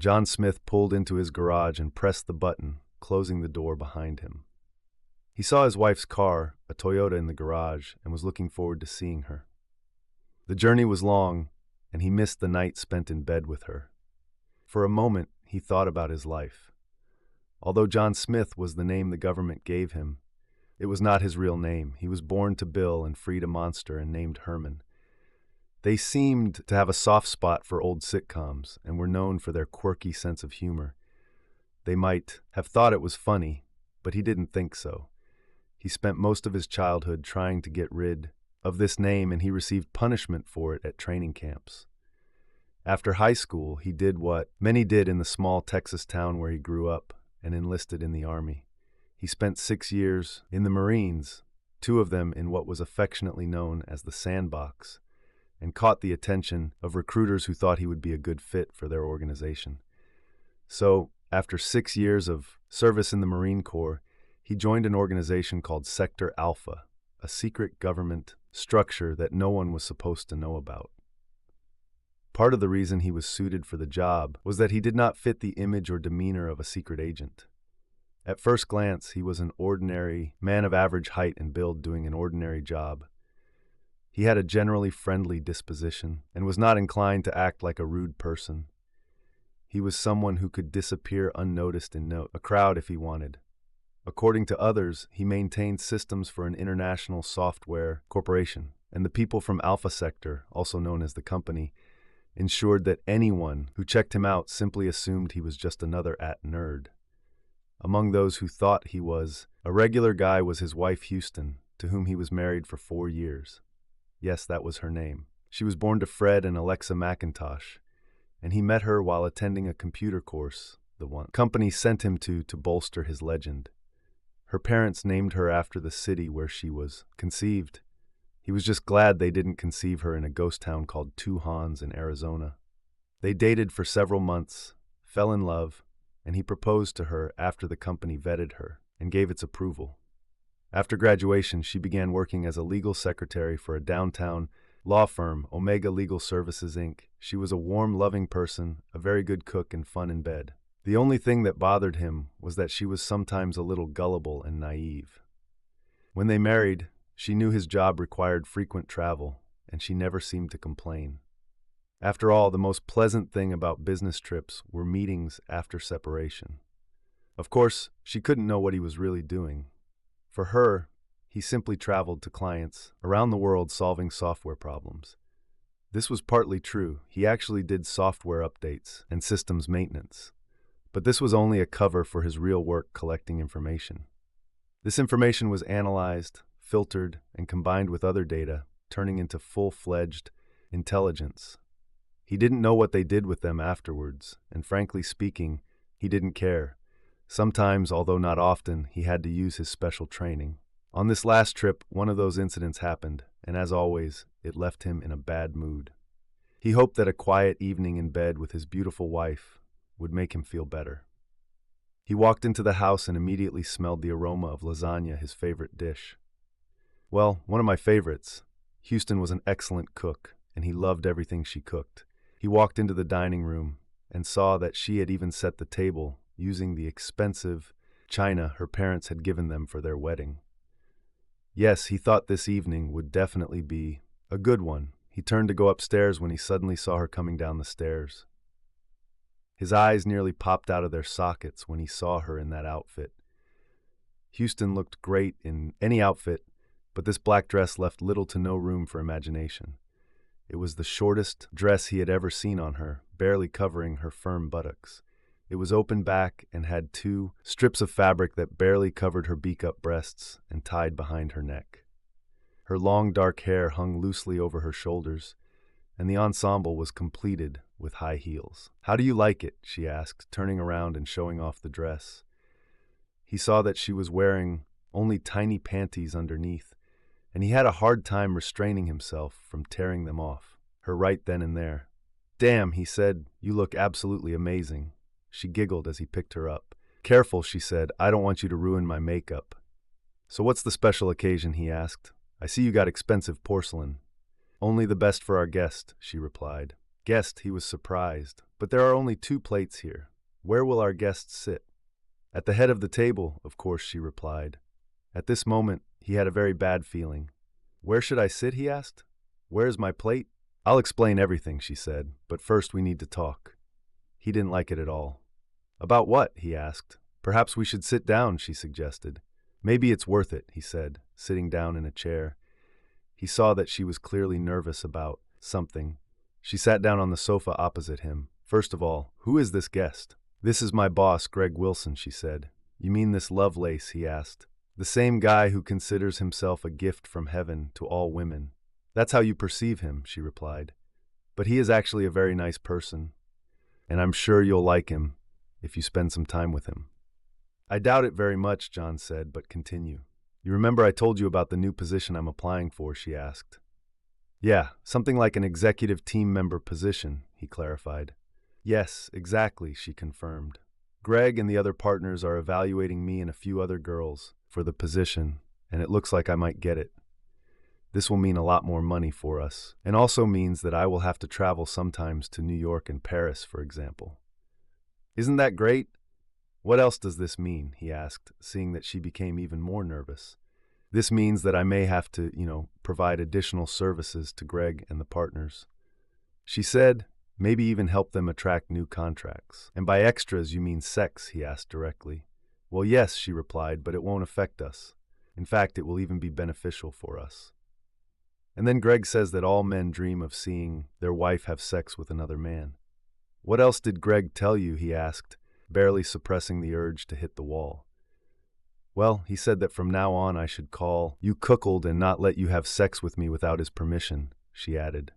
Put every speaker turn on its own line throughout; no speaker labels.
John Smith pulled into his garage and pressed the button, closing the door behind him. He saw his wife's car, a Toyota, in the garage and was looking forward to seeing her. The journey was long, and he missed the night spent in bed with her. For a moment, he thought about his life. Although John Smith was the name the government gave him, it was not his real name. He was born to Bill and freed a monster and named Herman. They seemed to have a soft spot for old sitcoms and were known for their quirky sense of humor. They might have thought it was funny, but he didn't think so. He spent most of his childhood trying to get rid of this name, and he received punishment for it at training camps. After high school, he did what many did in the small Texas town where he grew up and enlisted in the Army. He spent 6 years in the Marines, 2 of them in what was affectionately known as the Sandbox, and caught the attention of recruiters who thought he would be a good fit for their organization. So, after 6 years of service in the Marine Corps, he joined an organization called Sector Alpha, a secret government structure that no one was supposed to know about. Part of the reason he was suited for the job was that he did not fit the image or demeanor of a secret agent. At first glance, he was an ordinary man of average height and build doing an ordinary job. He had a generally friendly disposition and was not inclined to act like a rude person. He was someone who could disappear unnoticed in a crowd if he wanted. According to others, he maintained systems for an international software corporation, and the people from Alpha Sector, also known as the company, ensured that anyone who checked him out simply assumed he was just another nerd. Among those who thought he was a regular guy was his wife Houston, to whom he was married for 4 years. Yes, that was her name. She was born to Fred and Alexa McIntosh, and he met her while attending a computer course the company sent him to bolster his legend. Her parents named her after the city where she was conceived. He was just glad they didn't conceive her in a ghost town called Two Hans in Arizona. They dated for several months, fell in love, and he proposed to her after the company vetted her and gave its approval. After graduation, she began working as a legal secretary for a downtown law firm, Omega Legal Services, Inc. She was a warm, loving person, a very good cook, and fun in bed. The only thing that bothered him was that she was sometimes a little gullible and naive. When they married, she knew his job required frequent travel, and she never seemed to complain. After all, the most pleasant thing about business trips were meetings after separation. Of course, she couldn't know what he was really doing. For her, he simply traveled to clients around the world solving software problems. This was partly true. He actually did software updates and systems maintenance. But this was only a cover for his real work collecting information. This information was analyzed, filtered, and combined with other data, turning into full-fledged intelligence. He didn't know what they did with them afterwards, and frankly speaking, he didn't care. Sometimes, although not often, he had to use his special training. On this last trip, one of those incidents happened, and as always, it left him in a bad mood. He hoped that a quiet evening in bed with his beautiful wife would make him feel better. He walked into the house and immediately smelled the aroma of lasagna, his favorite dish. Well, one of my favorites. Houston was an excellent cook, and he loved everything she cooked. He walked into the dining room and saw that she had even set the table using the expensive china her parents had given them for their wedding. Yes, he thought this evening would definitely be a good one. He turned to go upstairs when he suddenly saw her coming down the stairs. His eyes nearly popped out of their sockets when he saw her in that outfit. Houston looked great in any outfit, but this black dress left little to no room for imagination. It was the shortest dress he had ever seen on her, barely covering her firm buttocks. It was open back and had 2 strips of fabric that barely covered her beak-up breasts and tied behind her neck. Her long dark hair hung loosely over her shoulders, and the ensemble was completed with high heels. "How do you like it?" she asked, turning around and showing off the dress. He saw that she was wearing only tiny panties underneath, and he had a hard time restraining himself from tearing them off, her right then and there. "Damn," he said, "you look absolutely amazing." She giggled as he picked her up. "Careful," she said, "I don't want you to ruin my makeup." "So what's the special occasion?" he asked. "I see you got expensive porcelain." "Only the best for our guest," she replied. Guest, he was surprised, But there are only 2 plates here. Where will our guests sit? At the head of the table, of course, she replied. At this moment, he had a very bad feeling. Where should I sit, he asked. Where is my plate? I'll explain everything, she said, but first we need to talk. He didn't like it at all. About what? He asked. Perhaps we should sit down, she suggested. Maybe it's worth it, he said, sitting down in a chair. He saw that she was clearly nervous about something. She sat down on the sofa opposite him. First of all, who is this guest? This is my boss, Greg Wilson, she said. You mean this Lovelace, he asked. The same guy who considers himself a gift from heaven to all women. That's how you perceive him, she replied. But he is actually a very nice person, and I'm sure you'll like him if you spend some time with him. I doubt it very much, John said, but continue. You remember I told you about the new position I'm applying for, she asked. Yeah, something like an executive team member position, he clarified. Yes, exactly, she confirmed. Greg and the other partners are evaluating me and a few other girls for the position, and it looks like I might get it. This will mean a lot more money for us, and also means that I will have to travel sometimes to New York and Paris, for example. Isn't that great? What else does this mean? He asked, seeing that she became even more nervous. This means that I may have to, provide additional services to Greg and the partners. She said, maybe even help them attract new contracts. And by extras, you mean sex? He asked directly. Well, yes, she replied, but it won't affect us. In fact, it will even be beneficial for us. And then Greg says that all men dream of seeing their wife have sex with another man. What else did Greg tell you? He asked, barely suppressing the urge to hit the wall. Well, he said that from now on I should call you cuckold and not let you have sex with me without his permission, she added.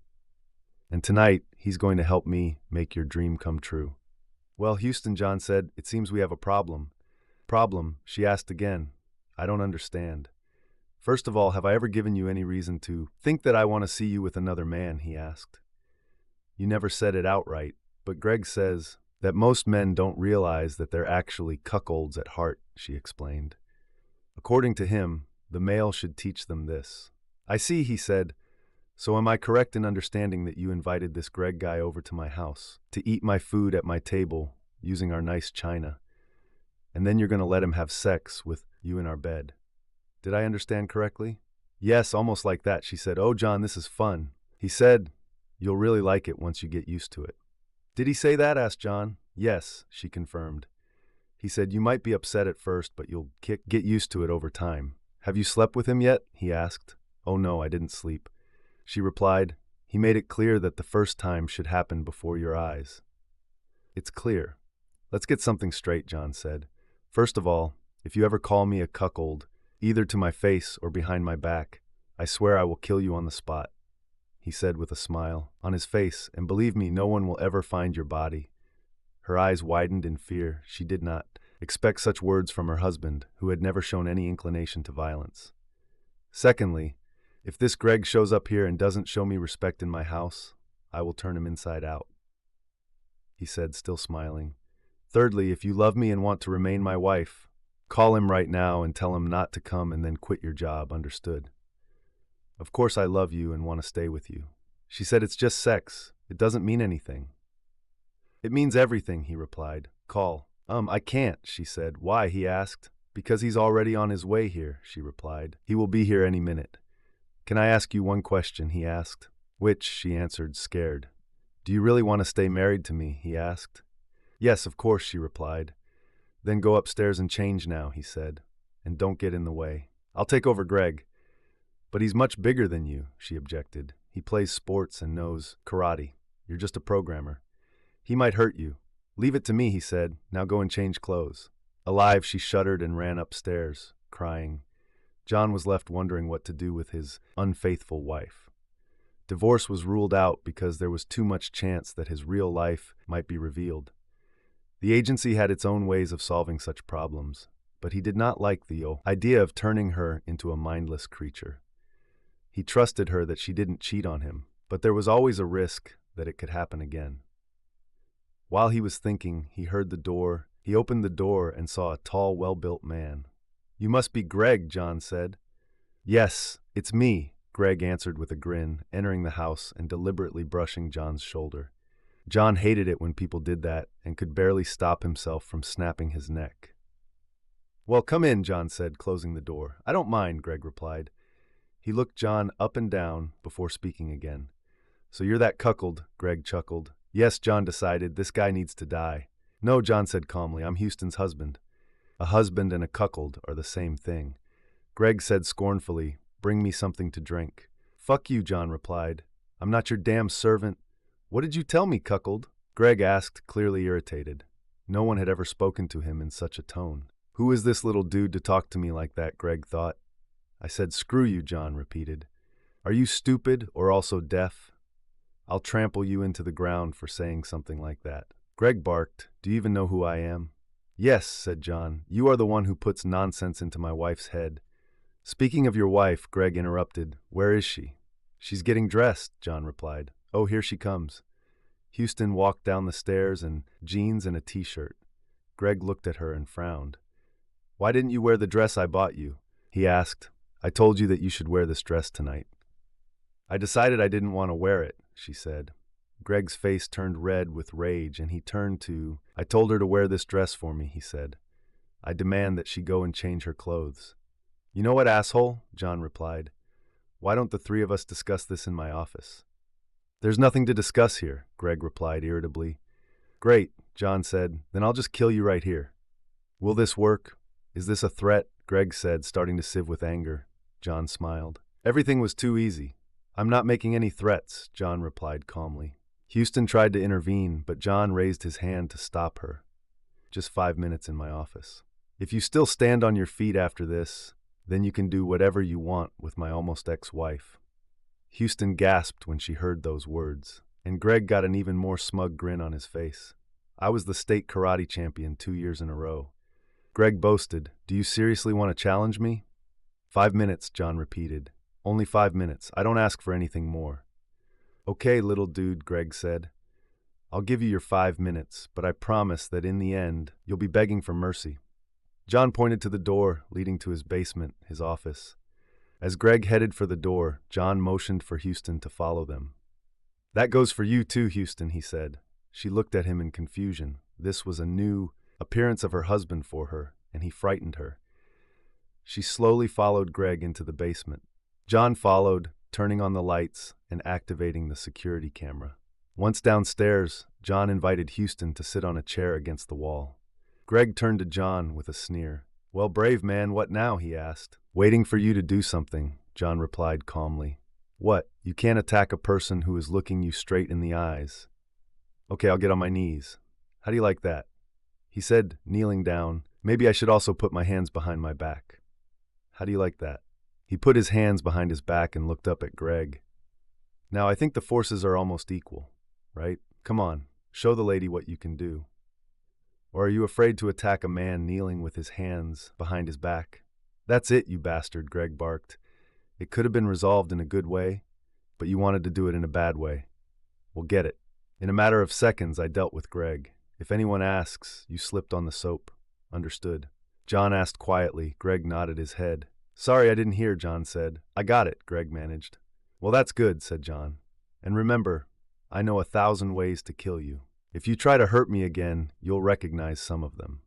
And tonight, he's going to help me make your dream come true. Well, Houston, John said, it seems we have a problem. Problem? She asked again. I don't understand. First of all, have I ever given you any reason to think that I want to see you with another man? He asked. You never said it outright, but Greg says that most men don't realize that they're actually cuckolds at heart, she explained. According to him, the male should teach them this. I see, he said. So am I correct in understanding that you invited this Greg guy over to my house to eat my food at my table using our nice china, and then you're going to let him have sex with you in our bed? Did I understand correctly? Yes, almost like that, she said. Oh, John, this is fun. He said, you'll really like it once you get used to it. Did he say that? Asked John. Yes, she confirmed. He said, you might be upset at first, but you'll get used to it over time. Have you slept with him yet? He asked. Oh no, I didn't sleep. She replied, he made it clear that the first time should happen before your eyes. It's clear. Let's get something straight, John said. First of all, if you ever call me a cuckold, either to my face or behind my back, I swear I will kill you on the spot, he said with a smile on his face, and believe me, no one will ever find your body. Her eyes widened in fear. She did not expect such words from her husband, who had never shown any inclination to violence. Secondly, if this Greg shows up here and doesn't show me respect in my house, I will turn him inside out, he said, still smiling. Thirdly, if you love me and want to remain my wife, call him right now and tell him not to come and then quit your job, understood? Of course I love you and want to stay with you. She said, it's just sex. It doesn't mean anything. It means everything, he replied. Call. I can't, she said. Why? He asked. Because he's already on his way here, she replied. He will be here any minute. Can I ask you one question? He asked. Which? She answered, scared. Do you really want to stay married to me? He asked. Yes, of course, she replied. Then go upstairs and change now, he said. And don't get in the way. I'll take over Greg. But he's much bigger than you, she objected. He plays sports and knows karate. You're just a programmer. He might hurt you. Leave it to me, he said. Now go and change clothes. Alive, she shuddered and ran upstairs, crying. John was left wondering what to do with his unfaithful wife. Divorce was ruled out because there was too much chance that his real life might be revealed. The agency had its own ways of solving such problems, but he did not like the idea of turning her into a mindless creature. He trusted her that she didn't cheat on him, but there was always a risk that it could happen again. While he was thinking, he heard the door. He opened the door and saw a tall, well-built man. You must be Greg, John said. Yes, it's me, Greg answered with a grin, entering the house and deliberately brushing John's shoulder. John hated it when people did that and could barely stop himself from snapping his neck. "Well, come in," John said, closing the door. "I don't mind," Greg replied. He looked John up and down before speaking again. "So you're that cuckold," Greg chuckled. "Yes," John decided, "this guy needs to die." "No," John said calmly, "I'm Houston's husband." "A husband and a cuckold are the same thing." Greg said scornfully, "Bring me something to drink." "Fuck you," John replied. "I'm not your damn servant." "What did you tell me, cuckold?" Greg asked, clearly irritated. No one had ever spoken to him in such a tone. "Who is this little dude to talk to me like that?" Greg thought. "I said screw you," John repeated. "Are you stupid or also deaf? I'll trample you into the ground for saying something like that." Greg barked, "Do you even know who I am?" "Yes," said John. "You are the one who puts nonsense into my wife's head." "Speaking of your wife," Greg interrupted, "where is she?" "She's getting dressed," John replied. "Oh, here she comes." Houston walked down the stairs in jeans and a t-shirt. Greg looked at her and frowned. "Why didn't you wear the dress I bought you?" he asked. "I told you that you should wear this dress tonight." "I decided I didn't want to wear it," she said. Greg's face turned red with rage, and he turned to, "I told her to wear this dress for me," he said. "I demand that she go and change her clothes." "You know what, asshole?" John replied. "Why don't the three of us discuss this in my office?" "There's nothing to discuss here," Greg replied irritably. "Great," John said. "Then I'll just kill you right here." "Will this work? Is this a threat?" Greg said, starting to sieve with anger. John smiled. "Everything was too easy." "I'm not making any threats," John replied calmly. Houston tried to intervene, but John raised his hand to stop her. "Just 5 minutes in my office. If you still stand on your feet after this, then you can do whatever you want with my almost ex-wife." Houston gasped when she heard those words, and Greg got an even more smug grin on his face. "I was the state karate champion 2 years in a row." Greg boasted, "Do you seriously want to challenge me?" "5 minutes," John repeated. "Only 5 minutes. I don't ask for anything more." "Okay, little dude," Greg said. "I'll give you your 5 minutes, but I promise that in the end, you'll be begging for mercy." John pointed to the door leading to his basement, his office. As Greg headed for the door, John motioned for Houston to follow them. "That goes for you too, Houston," he said. She looked at him in confusion. This was a new appearance of her husband for her, and he frightened her. She slowly followed Greg into the basement. John followed, turning on the lights and activating the security camera. Once downstairs, John invited Houston to sit on a chair against the wall. Greg turned to John with a sneer. "Well, brave man, what now?" he asked. "Waiting for you to do something," John replied calmly. "What? You can't attack a person who is looking you straight in the eyes." "Okay, I'll get on my knees." "How do you like that?" He said, kneeling down. "Maybe I should also put my hands behind my back." "How do you like that?" He put his hands behind his back and looked up at Greg. "Now, I think the forces are almost equal, right? Come on, show the lady what you can do." "Or are you afraid to attack a man kneeling with his hands behind his back?" "That's it, you bastard," Greg barked. "It could have been resolved in a good way, but you wanted to do it in a bad way. Well, get it. In a matter of seconds, I dealt with Greg. If anyone asks, you slipped on the soap. Understood?" John asked quietly. Greg nodded his head. "Sorry, I didn't hear," John said. "I got it," Greg managed. "Well, that's good," said John. "And remember, I know 1,000 ways to kill you. If you try to hurt me again, you'll recognize some of them.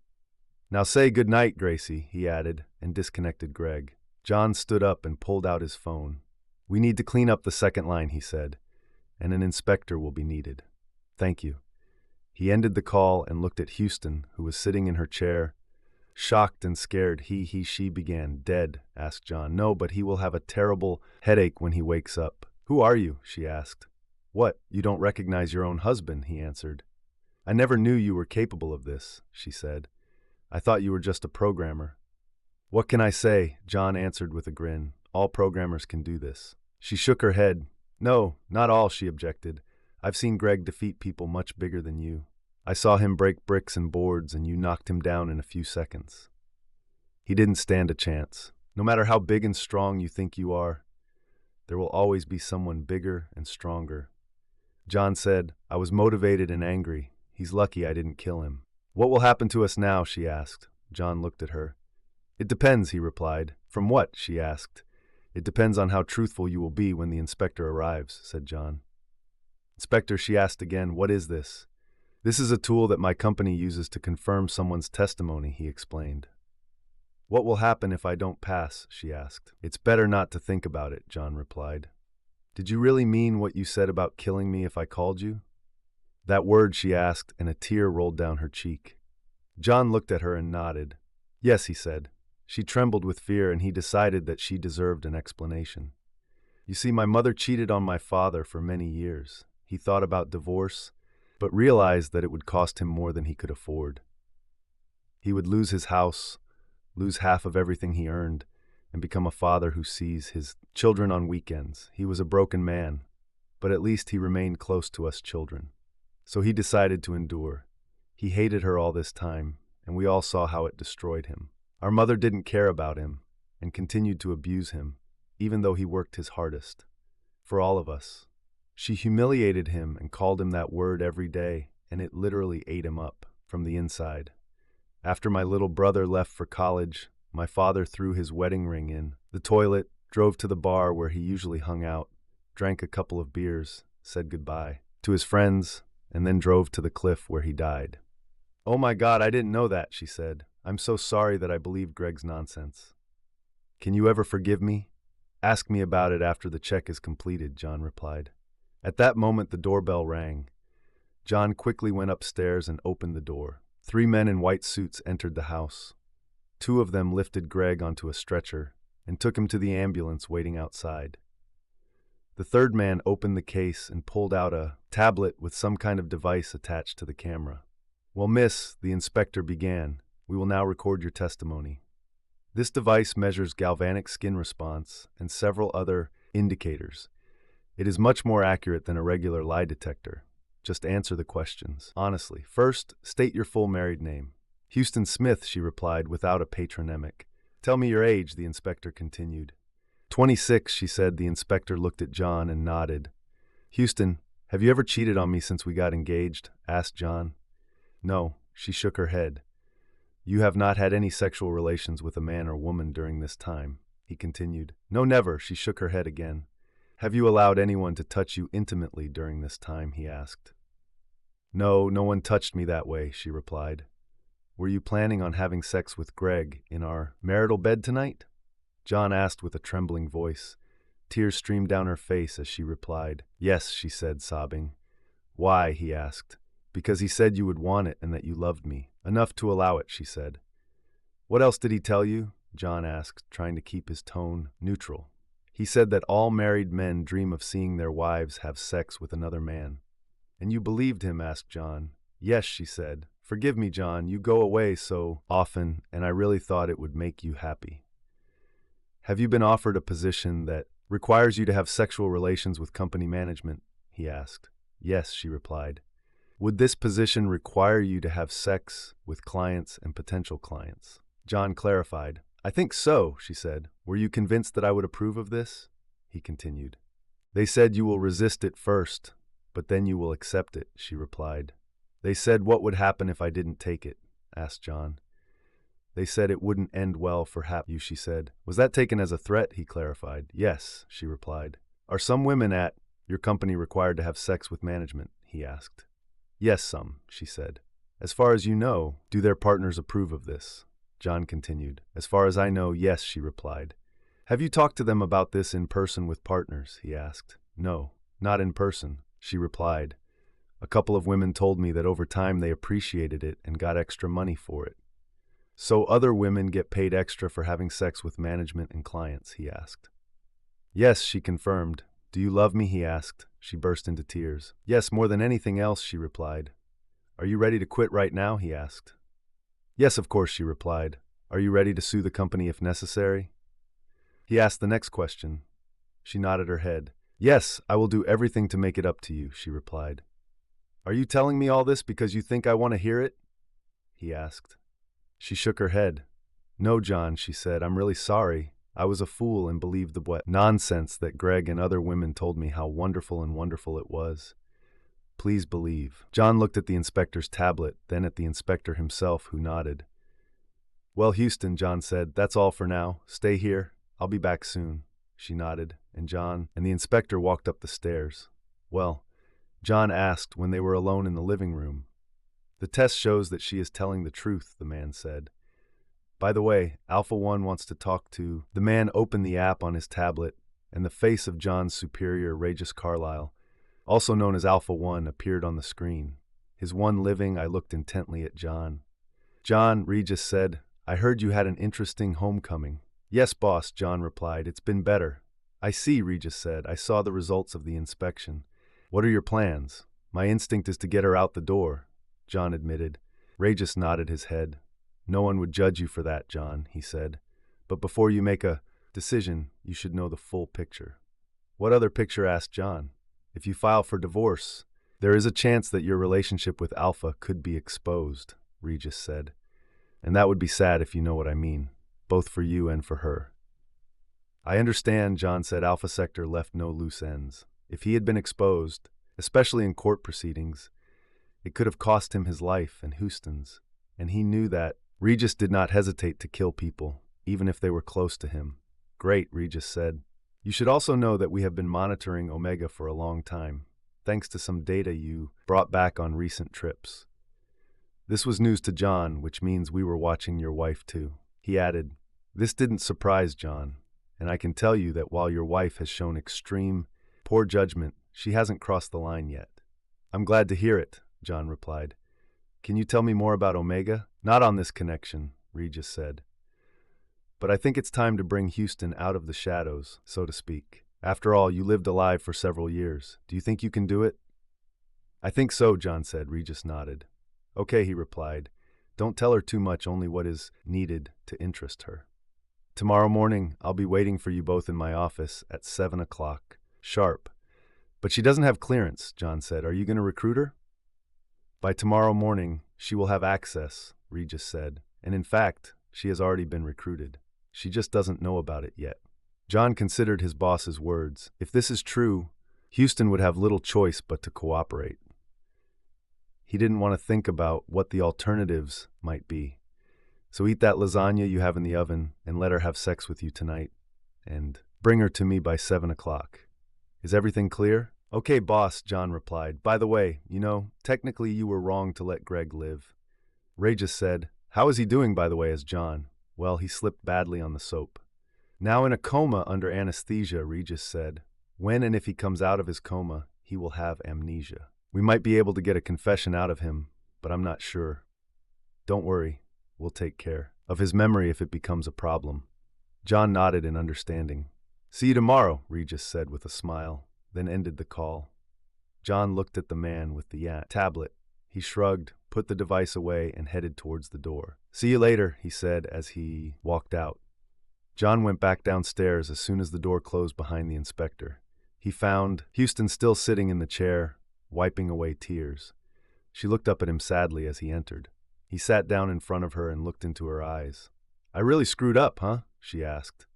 Now say good night, Gracie," he added, and disconnected Greg. John stood up and pulled out his phone. "We need to clean up the second line," he said, "and an inspector will be needed." "Thank you." He ended the call and looked at Houston, who was sitting in her chair. Shocked and scared, she began. "Dead?" asked John. "No, but he will have a terrible headache when he wakes up." "Who are you?" she asked. "What, you don't recognize your own husband?" he answered. "I never knew you were capable of this," she said. "I thought you were just a programmer." "What can I say?" John answered with a grin. "All programmers can do this." She shook her head. "No, not all," she objected. "I've seen Greg defeat people much bigger than you. I saw him break bricks and boards, and you knocked him down in a few seconds. He didn't stand a chance. No matter how big and strong you think you are, there will always be someone bigger and stronger." John said, "I was motivated and angry. He's lucky I didn't kill him." "What will happen to us now?" she asked. John looked at her. "It depends," he replied. "From what?" she asked. "It depends on how truthful you will be when the inspector arrives," said John. Inspector, she asked again, what is this? This is a tool that my company uses to confirm someone's testimony, he explained. What will happen if I don't pass? She asked. It's better not to think about it, John replied. Did you really mean what you said about killing me if I called you? That word, she asked, and a tear rolled down her cheek. John looked at her and nodded. Yes, he said. She trembled with fear, and he decided that she deserved an explanation. You see, my mother cheated on my father for many years. He thought about divorce, but realized that it would cost him more than he could afford. He would lose his house, lose half of everything he earned, and become a father who sees his children on weekends. He was a broken man, but at least he remained close to us children. So he decided to endure. He hated her all this time, and we all saw how it destroyed him. Our mother didn't care about him and continued to abuse him, even though he worked his hardest. For all of us. She humiliated him and called him that word every day, and it literally ate him up from the inside. After my little brother left for college, my father threw his wedding ring in the toilet, drove to the bar where he usually hung out, drank a couple of beers, said goodbye to his friends, and then drove to the cliff where he died. Oh my God, I didn't know that, she said. I'm so sorry that I believed Greg's nonsense. Can you ever forgive me? Ask me about it after the check is completed, John replied. At that moment, the doorbell rang. John quickly went upstairs and opened the door. 3 men in white suits entered the house. 2 of them lifted Greg onto a stretcher and took him to the ambulance waiting outside. The 3rd man opened the case and pulled out a tablet with some kind of device attached to the camera. Well, miss, the inspector began, we will now record your testimony. This device measures galvanic skin response and several other indicators. It is much more accurate than a regular lie detector. Just answer the questions, honestly. First, state your full married name. Houston Smith, she replied without a patronymic. Tell me your age, the inspector continued. 26, she said. The inspector looked at John and nodded. Houston, have you ever cheated on me since we got engaged? Asked John. No, she shook her head. You have not had any sexual relations with a man or woman during this time, he continued. No, never, she shook her head again. Have you allowed anyone to touch you intimately during this time, he asked. No, no one touched me that way, she replied. Were you planning on having sex with Greg in our marital bed tonight? John asked with a trembling voice. Tears streamed down her face as she replied. Yes, she said, sobbing. Why, he asked. Because he said you would want it and that you loved me. Enough to allow it, she said. What else did he tell you? John asked, trying to keep his tone neutral. He said that all married men dream of seeing their wives have sex with another man. And you believed him? Asked John. Yes, she said. Forgive me, John, you go away so often, and I really thought it would make you happy. Have you been offered a position that requires you to have sexual relations with company management? He asked. Yes, she replied. Would this position require you to have sex with clients and potential clients? John clarified. I think so, she said. Were you convinced that I would approve of this? He continued. They said you will resist it first, but then you will accept it, she replied. They said what would happen if I didn't take it? Asked John. They said it wouldn't end well for you, she said. Was that taken as a threat? He clarified. Yes, she replied. Are some women at your company required to have sex with management? He asked. Yes, some, she said. As far as you know, do their partners approve of this? John continued. As far as I know, yes, she replied. Have you talked to them about this in person with partners? He asked. No, not in person, she replied. A couple of women told me that over time they appreciated it and got extra money for it. So other women get paid extra for having sex with management and clients? He asked. Yes, she confirmed. Do you love me? He asked. She burst into tears. Yes, more than anything else, she replied. Are you ready to quit right now? He asked. Yes, of course, she replied. Are you ready to sue the company if necessary? He asked the next question. She nodded her head. Yes, I will do everything to make it up to you, she replied. Are you telling me all this because you think I want to hear it? He asked. She shook her head. No, John, she said. I'm really sorry. I was a fool and believed the nonsense that Greg and other women told me how wonderful it was. Please believe. John looked at the inspector's tablet, then at the inspector himself, who nodded. Well, Houston, John said, that's all for now. Stay here. I'll be back soon. She nodded, and John and the inspector walked up the stairs. Well, John asked when they were alone in the living room. The test shows that she is telling the truth, the man said. By the way, Alpha One wants to talk to... The man opened the app on his tablet, and the face of John's superior, Regis Carlyle, also known as Alpha One, appeared on the screen. His one living, I looked intently at John. John, Regis said, I heard you had an interesting homecoming. Yes, boss, John replied. It's been better. I see, Regis said. I saw the results of the inspection. What are your plans? My instinct is to get her out the door, John admitted. Regis nodded his head. No one would judge you for that, John, he said. But before you make a decision, you should know the full picture. What other picture? Asked John. If you file for divorce, there is a chance that your relationship with Alpha could be exposed, Regis said. And that would be sad if you know what I mean, both for you and for her. I understand, John said. Alpha Sector left no loose ends. If he had been exposed, especially in court proceedings, it could have cost him his life and Houston's, and he knew that. Regis did not hesitate to kill people, even if they were close to him. Great, Regis said. You should also know that we have been monitoring Omega for a long time, thanks to some data you brought back on recent trips. This was news to John, which means we were watching your wife too. He added, this didn't surprise John, and I can tell you that while your wife has shown extreme poor judgment, she hasn't crossed the line yet. I'm glad to hear it, John replied. Can you tell me more about Omega? Not on this connection, Regis said. But I think it's time to bring Houston out of the shadows, so to speak. After all, you lived alive for several years. Do you think you can do it? I think so, John said. Regis nodded. Okay, he replied. Don't tell her too much, only what is needed to interest her. Tomorrow morning, I'll be waiting for you both in my office at 7 o'clock, sharp. But she doesn't have clearance, John said. Are you going to recruit her? By tomorrow morning, she will have access, Regis said. And in fact, she has already been recruited. She just doesn't know about it yet. John considered his boss's words. If this is true, Houston would have little choice but to cooperate. He didn't want to think about what the alternatives might be. So eat that lasagna you have in the oven and let her have sex with you tonight. And bring her to me by 7 o'clock. Is everything clear? Okay, boss, John replied. By the way, technically you were wrong to let Greg live. Regis said, How is he doing, by the way, as John? Well, he slipped badly on the soap. Now in a coma under anesthesia, Regis said. When and if he comes out of his coma, he will have amnesia. We might be able to get a confession out of him, but I'm not sure. Don't worry, we'll take care of his memory if it becomes a problem. John nodded in understanding. See you tomorrow, Regis said with a smile, then ended the call. John looked at the man with the tablet. He shrugged, put the device away, and headed towards the door. See you later, he said as he walked out. John went back downstairs as soon as the door closed behind the inspector. He found Houston still sitting in the chair, wiping away tears. She looked up at him sadly as he entered. He sat down in front of her and looked into her eyes. I really screwed up, huh? She asked.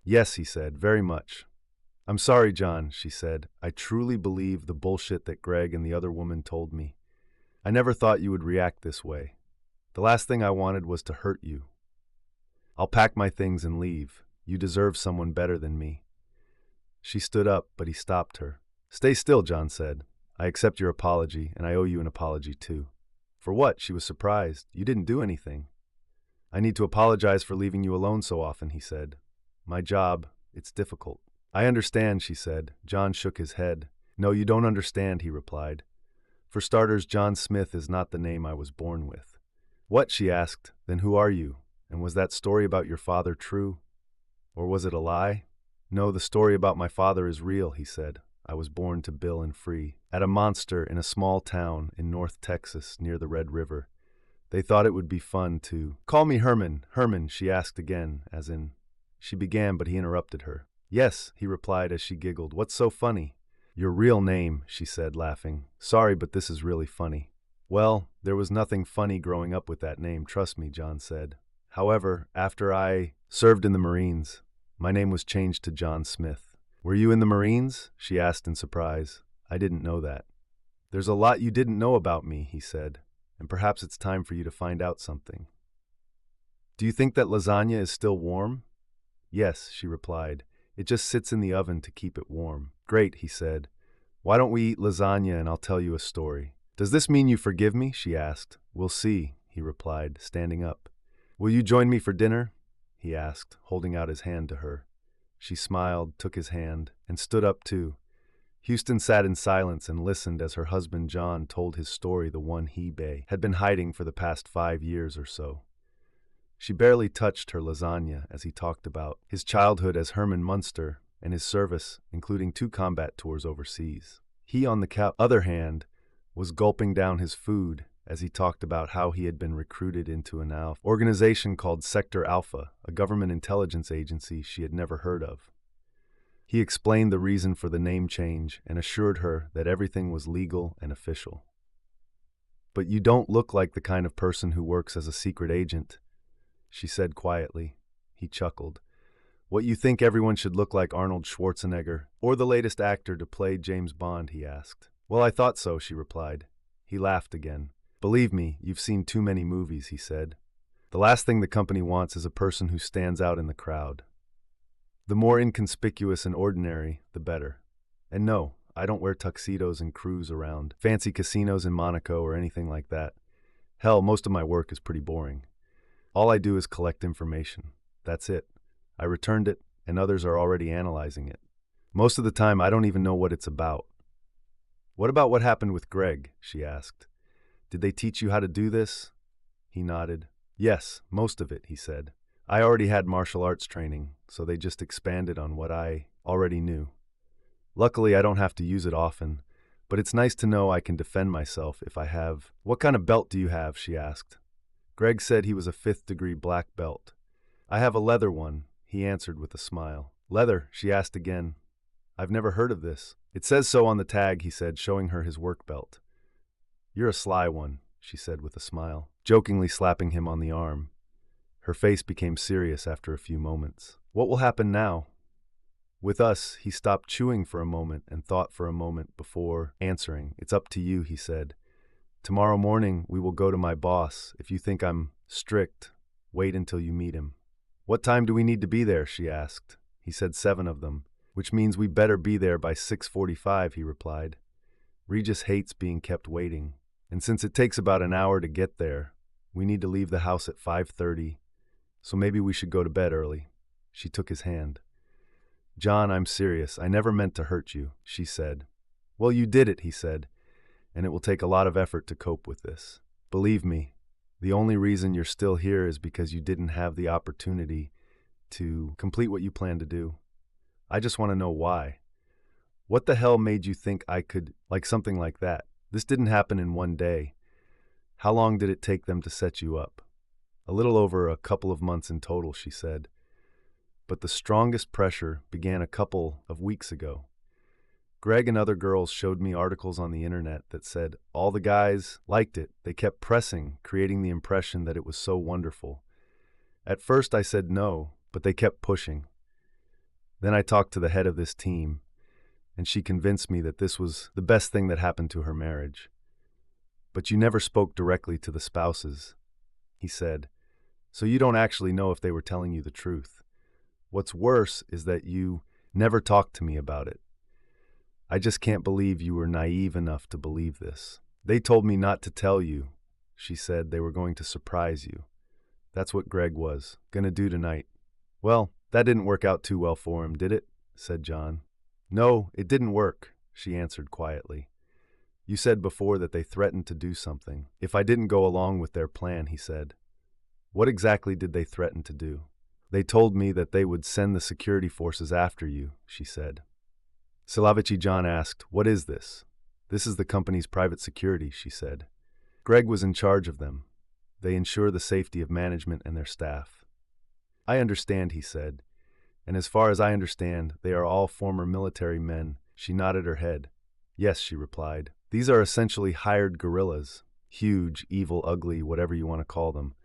Yes, he said, very much. I'm sorry, John, she said. I truly believe the bullshit that Greg and the other woman told me. I never thought you would react this way. The last thing I wanted was to hurt you. I'll pack my things and leave. You deserve someone better than me. She stood up, but he stopped her. Stay still, John said. I accept your apology, and I owe you an apology too. For what? She was surprised. You didn't do anything. I need to apologize for leaving you alone so often, he said. My job, it's difficult. I understand, she said. John shook his head. No, you don't understand, he replied. For starters, John Smith is not the name I was born with. What? She asked. Then who are you? And was that story about your father true? Or was it a lie? No, the story about my father is real, he said. I was born to Bill and Free, at a monster in a small town in North Texas near the Red River. They thought it would be fun to... Call me Herman. Herman, she asked again, as in... She began, but he interrupted her. Yes, he replied as she giggled. What's so funny? Your real name, she said, laughing. Sorry, but this is really funny. Well, there was nothing funny growing up with that name, trust me, John said. However, after I served in the Marines, my name was changed to John Smith. Were you in the Marines? She asked in surprise. I didn't know that. There's a lot you didn't know about me, he said, and perhaps it's time for you to find out something. Do you think that lasagna is still warm? Yes, she replied. It just sits in the oven to keep it warm. Great, he said. Why don't we eat lasagna and I'll tell you a story? Does this mean you forgive me? She asked. We'll see, he replied, standing up. Will you join me for dinner? He asked, holding out his hand to her. She smiled, took his hand, and stood up too. Houston sat in silence and listened as her husband John told his story, the one he had been hiding for the past 5 years or so. She barely touched her lasagna as he talked about his childhood as Herman Munster and his service, including 2 combat tours overseas. He, on the other hand, was gulping down his food as he talked about how he had been recruited into an organization called Sector Alpha, a government intelligence agency she had never heard of. He explained the reason for the name change and assured her that everything was legal and official. But you don't look like the kind of person who works as a secret agent, she said quietly. He chuckled. What, you think everyone should look like Arnold Schwarzenegger or the latest actor to play James Bond? He asked. Well, I thought so, she replied. He laughed again. Believe me, you've seen too many movies, he said. The last thing the company wants is a person who stands out in the crowd. The more inconspicuous and ordinary, the better. And no, I don't wear tuxedos and cruise around fancy casinos in Monaco or anything like that. Hell, most of my work is pretty boring. All I do is collect information. That's it. I returned it, and others are already analyzing it. Most of the time, I don't even know what it's about. What about what happened with Greg? She asked. Did they teach you how to do this? He nodded. Yes, most of it, he said. I already had martial arts training, so they just expanded on what I already knew. Luckily, I don't have to use it often, but it's nice to know I can defend myself if I have. What kind of belt do you have? She asked. Greg said he was a 5th-degree black belt. I have a leather one, he answered with a smile. Leather? She asked again. I've never heard of this. It says so on the tag, he said, showing her his work belt. You're a sly one, she said with a smile, jokingly slapping him on the arm. Her face became serious after a few moments. What will happen now? With us, he stopped chewing for a moment and thought for a moment before answering. It's up to you, he said. Tomorrow morning, we will go to my boss. If you think I'm strict, wait until you meet him. What time do we need to be there? She asked. He said 7 of them, which means we better be there by 6:45, he replied. Regis hates being kept waiting, and since it takes about an hour to get there, we need to leave the house at 5:30, so maybe we should go to bed early. She took his hand. John, I'm serious. I never meant to hurt you, she said. Well, you did it, he said, and it will take a lot of effort to cope with this. Believe me, the only reason you're still here is because you didn't have the opportunity to complete what you planned to do. I just want to know why. What the hell made you think I could, like something like that? This didn't happen in one day. How long did it take them to set you up? A little over a couple of months in total, she said. But the strongest pressure began a couple of weeks ago. Greg and other girls showed me articles on the internet that said all the guys liked it. They kept pressing, creating the impression that it was so wonderful. At first I said no, but they kept pushing. Then I talked to the head of this team, and she convinced me that this was the best thing that happened to her marriage. But you never spoke directly to the spouses, he said, so you don't actually know if they were telling you the truth. What's worse is that you never talked to me about it. I just can't believe you were naive enough to believe this. They told me not to tell you. She said they were going to surprise you. That's what Greg was gonna do tonight. Well, that didn't work out too well for him, did it? Said John. No, it didn't work, she answered quietly. You said before that they threatened to do something if I didn't go along with their plan, he said. What exactly did they threaten to do? They told me that they would send the security forces after you, she said. Silavici John asked, what is this? This is the company's private security, she said. Greg was in charge of them. They ensure the safety of management and their staff. I understand, he said. And as far as I understand, they are all former military men. She nodded her head. Yes, she replied. These are essentially hired guerrillas. Huge, evil, ugly, whatever you want to call them.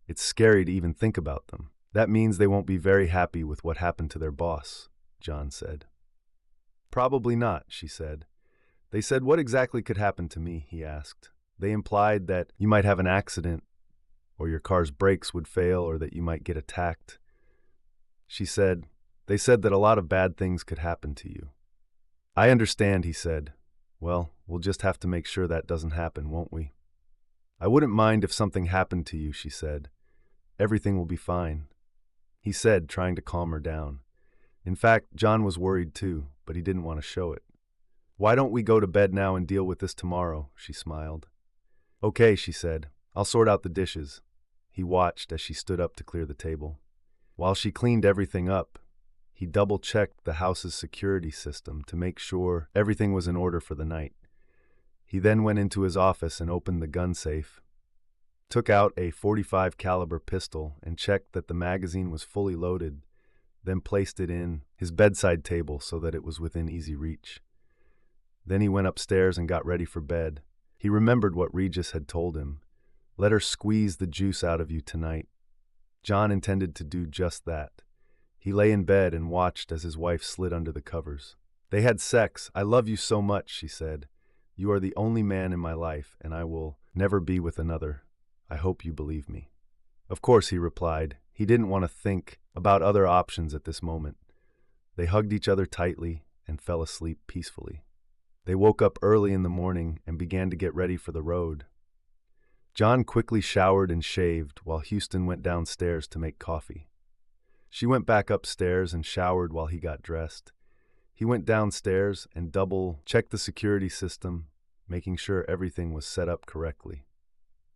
It's scary to even think about them. That means they won't be very happy with what happened to their boss, John said. Probably not, she said. They said what exactly could happen to me, he asked. They implied that you might have an accident, or your car's brakes would fail, or that you might get attacked. She said, they said that a lot of bad things could happen to you. I understand, he said. Well, we'll just have to make sure that doesn't happen, won't we? I wouldn't mind if something happened to you, she said. Everything will be fine, he said, trying to calm her down. In fact, John was worried too, but he didn't want to show it. Why don't we go to bed now and deal with this tomorrow? She smiled. Okay, she said. I'll sort out the dishes. He watched as she stood up to clear the table. While she cleaned everything up, he double-checked the house's security system to make sure everything was in order for the night. He then went into his office and opened the gun safe, took out a .45 caliber pistol and checked that the magazine was fully loaded, then placed it in his bedside table so that it was within easy reach. Then he went upstairs and got ready for bed. He remembered what Regis had told him. Let her squeeze the juice out of you tonight. John intended to do just that. He lay in bed and watched as his wife slid under the covers. They had sex. I love you so much, she said. You are the only man in my life, and I will never be with another. I hope you believe me. Of course, he replied. He didn't want to think about other options at this moment. They hugged each other tightly and fell asleep peacefully. They woke up early in the morning and began to get ready for the road. John quickly showered and shaved while Houston went downstairs to make coffee. She went back upstairs and showered while he got dressed. He went downstairs and double-checked the security system, making sure everything was set up correctly.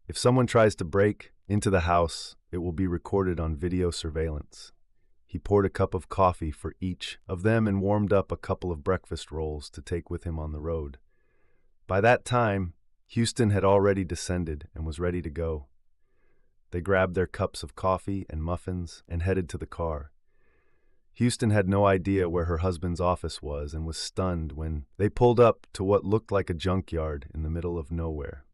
If someone tries to break into the house, it will be recorded on video surveillance. He poured a cup of coffee for each of them and warmed up a couple of breakfast rolls to take with him on the road. By that time, Houston had already descended and was ready to go. They grabbed their cups of coffee and muffins and headed to the car. Houston had no idea where her husband's office was and was stunned when they pulled up to what looked like a junkyard in the middle of nowhere.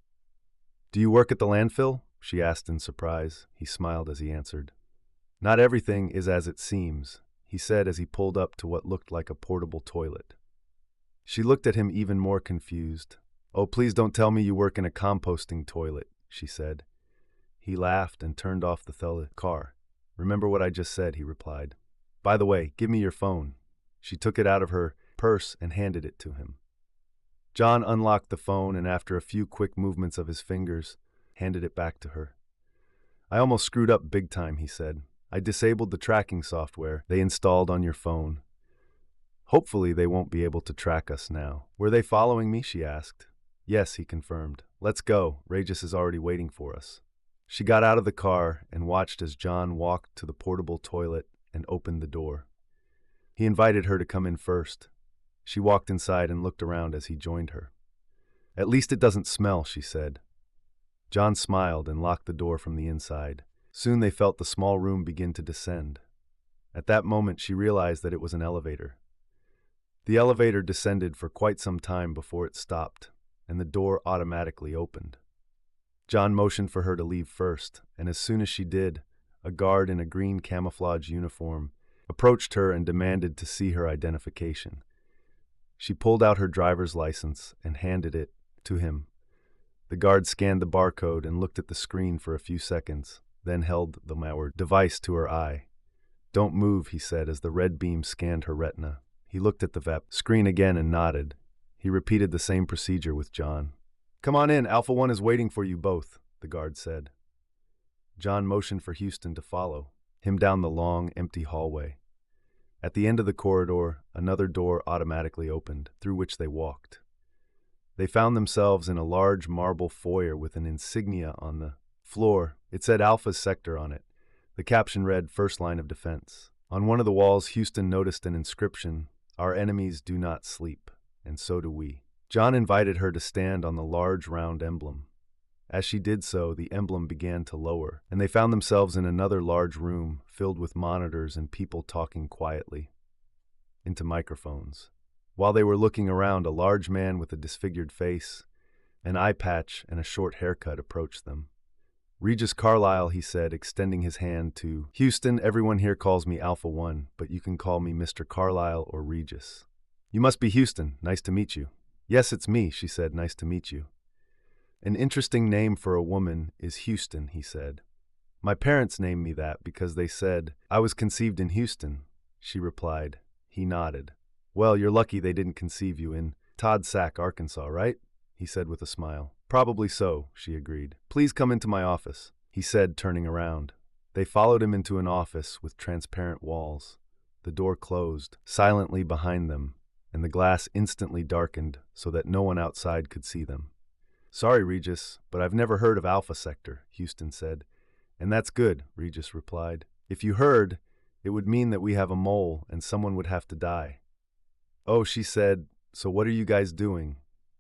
"Do you work at the landfill?" she asked in surprise. He smiled as he answered. "Not everything is as it seems," he said as he pulled up to what looked like a portable toilet. She looked at him even more confused. "Oh, please don't tell me you work in a composting toilet," she said. He laughed and turned off the car. "Remember what I just said," he replied. "By the way, give me your phone." She took it out of her purse and handed it to him. John unlocked the phone and after a few quick movements of his fingers, handed it back to her. "I almost screwed up big time," he said. "I disabled the tracking software they installed on your phone. Hopefully they won't be able to track us now." "Were they following me?" she asked. "Yes," he confirmed. "Let's go. Regis is already waiting for us." She got out of the car and watched as John walked to the portable toilet and opened the door. He invited her to come in first. She walked inside and looked around as he joined her. "At least it doesn't smell," she said. John smiled and locked the door from the inside. Soon they felt the small room begin to descend. At that moment she realized that it was an elevator. The elevator descended for quite some time before it stopped, and the door automatically opened. John motioned for her to leave first, and as soon as she did, a guard in a green camouflage uniform approached her and demanded to see her identification. She pulled out her driver's license and handed it to him. The guard scanned the barcode and looked at the screen for a few seconds, then held the device to her eye. "Don't move," he said as the red beam scanned her retina. He looked at the VEP screen again and nodded. He repeated the same procedure with John. "Come on in, Alpha 1 is waiting for you both," the guard said. John motioned for Houston to follow him down the long, empty hallway. At the end of the corridor, another door automatically opened, through which they walked. They found themselves in a large marble foyer with an insignia on the floor. It said Alpha's sector on it. The caption read, "First line of defense." On one of the walls, Houston noticed an inscription, "Our enemies do not sleep, and so do we." John invited her to stand on the large round emblem. As she did so, the emblem began to lower, and they found themselves in another large room filled with monitors and people talking quietly into microphones. While they were looking around, a large man with a disfigured face, an eye patch, and a short haircut approached them. "Regis Carlyle," he said, extending his hand to Houston. "Everyone here calls me Alpha 1, but you can call me Mr. Carlyle or Regis." "You must be Houston. Nice to meet you." "Yes, it's me," she said. "Nice to meet you." "An interesting name for a woman is Houston," he said. "My parents named me that because they said I was conceived in Houston," she replied. He nodded. Well, you're lucky they didn't conceive you in Todd Sack, Arkansas, right? He said with a smile. Probably so, she agreed. Please come into my office, he said, turning around. They followed him into an office with transparent walls. The door closed silently behind them, and the glass instantly darkened so that no one outside could see them. Sorry, Regis, but I've never heard of Alpha Sector, Houston said. And that's good, Regis replied. If you heard, it would mean that we have a mole and someone would have to die. Oh, she said, so what are you guys doing?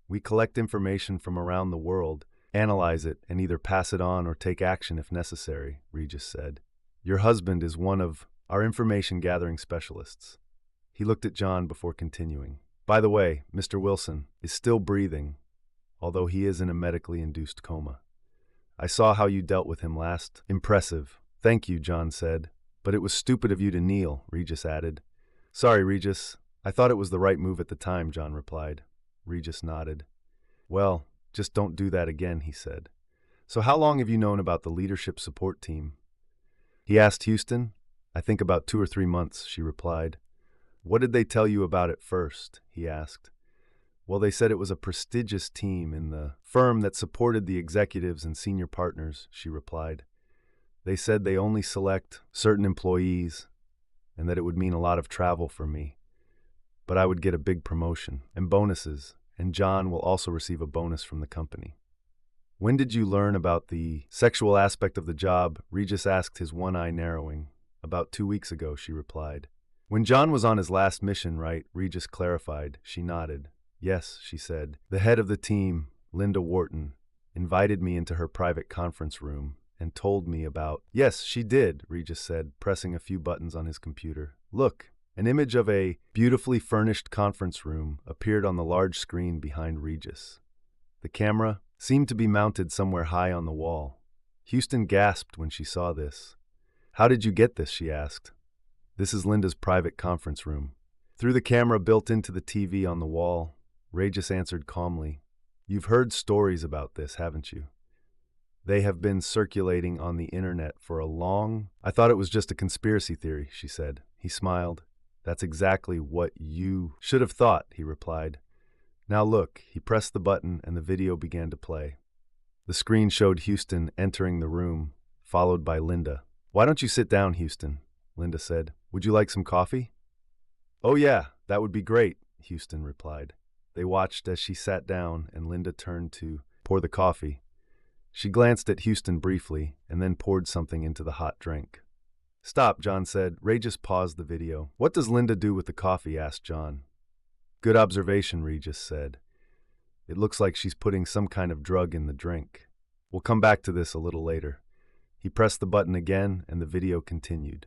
We collect information from around the world, analyze it, and either pass it on or take action if necessary, Regis said. Your husband is one of our information gathering specialists. He looked at John before continuing. By the way, Mr. Wilson is still breathing, although he is in a medically induced coma. I saw how you dealt with him last. Impressive. Thank you, John said. But it was stupid of you to kneel, Regis added. Sorry, Regis. I thought it was the right move at the time, John replied. Regis nodded. Well, just don't do that again, he said. So how long have you known about the leadership support team? He asked Houston. I think about 2 or 3 months, she replied. What did they tell you about it first? He asked. Well, they said it was a prestigious team in the firm that supported the executives and senior partners, she replied. They said they only select certain employees and that it would mean a lot of travel for me. But I would get a big promotion and bonuses, and John will also receive a bonus from the company. When did you learn about the sexual aspect of the job? Regis asked, his one eye narrowing. About 2 weeks ago, she replied. When John was on his last mission, right? Regis clarified. She nodded. Yes, she said. The head of the team, Linda Wharton, invited me into her private conference room and told me about... Yes, she did, Regis said, pressing a few buttons on his computer. Look, an image of a beautifully furnished conference room appeared on the large screen behind Regis. The camera seemed to be mounted somewhere high on the wall. Houston gasped when she saw this. How did you get this? She asked. This is Linda's private conference room. Through the camera built into the TV on the wall, Regis answered calmly. You've heard stories about this, haven't you? They have been circulating on the internet for a long... I thought it was just a conspiracy theory, she said. He smiled. That's exactly what you should have thought, he replied. Now look, he pressed the button and the video began to play. The screen showed Houston entering the room, followed by Linda. Why don't you sit down, Houston? Linda said. Would you like some coffee? Oh yeah, that would be great, Houston replied. They watched as she sat down and Linda turned to pour the coffee. She glanced at Houston briefly and then poured something into the hot drink. Stop, John said. Regis paused the video. What does Linda do with the coffee? Asked John. Good observation, Regis said. It looks like she's putting some kind of drug in the drink. We'll come back to this a little later. He pressed the button again and the video continued.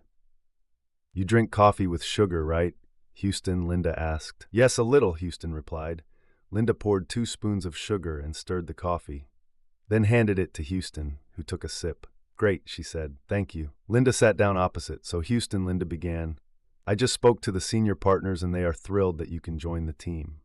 You drink coffee with sugar, right? Houston, Linda asked. Yes, a little, Houston replied. Linda poured 2 spoons of sugar and stirred the coffee, then handed it to Houston, who took a sip. Great, she said. Thank you. Linda sat down opposite, so Houston, Linda began. I just spoke to the senior partners and they are thrilled that you can join the team.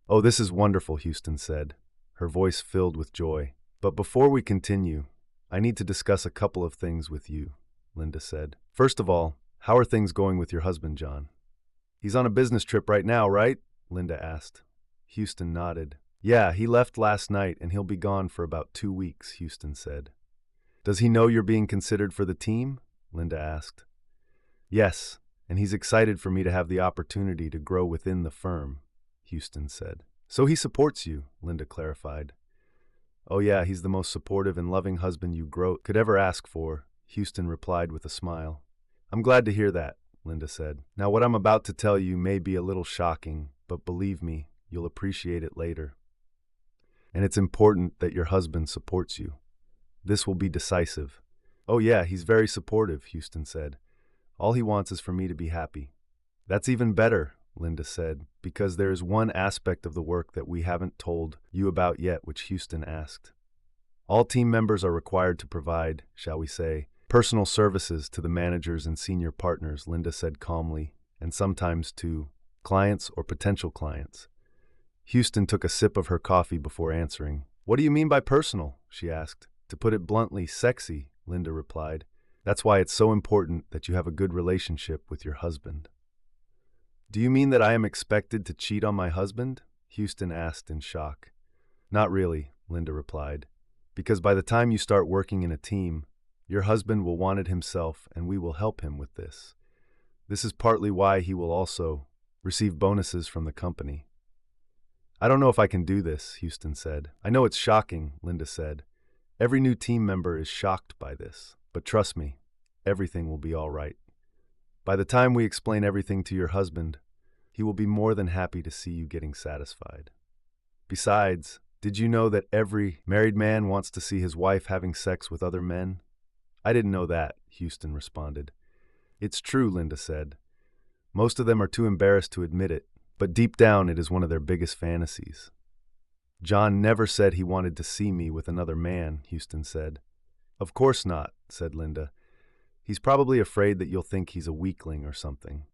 Oh, this is wonderful, Houston said, her voice filled with joy. But before we continue, I need to discuss a couple of things with you, Linda said. First of all, how are things going with your husband, John? He's on a business trip right now, right? Linda asked. Houston nodded. Yeah, he left last night and he'll be gone for about 2 weeks, Houston said. Does he know you're being considered for the team? Linda asked. Yes, and he's excited for me to have the opportunity to grow within the firm, Houston said. So he supports you, Linda clarified. Oh yeah, he's the most supportive and loving husband you could ever ask for, Houston replied with a smile. I'm glad to hear that, Linda said. Now what I'm about to tell you may be a little shocking, but believe me, you'll appreciate it later. And it's important that your husband supports you. This will be decisive. Oh yeah, he's very supportive, Houston said. All he wants is for me to be happy. That's even better, Linda said, because there is one aspect of the work that we haven't told you about yet, which Houston asked. All team members are required to provide, shall we say, personal services to the managers and senior partners, Linda said calmly, and sometimes to clients or potential clients. Houston took a sip of her coffee before answering. What do you mean by personal? She asked. To put it bluntly, sexy, Linda replied. That's why it's so important that you have a good relationship with your husband. Do you mean that I am expected to cheat on my husband? Houston asked in shock. Not really, Linda replied, because by the time you start working in a team, your husband will want it himself and we will help him with this. This is partly why he will also receive bonuses from the company. I don't know if I can do this, Houston said. I know it's shocking, Linda said. Every new team member is shocked by this, but trust me, everything will be all right. By the time we explain everything to your husband, he will be more than happy to see you getting satisfied. Besides, did you know that every married man wants to see his wife having sex with other men? I didn't know that, Houston responded. It's true, Linda said. Most of them are too embarrassed to admit it, but deep down it is one of their biggest fantasies. John never said he wanted to see me with another man, Houston said. Of course not, said Linda. He's probably afraid that you'll think he's a weakling or something.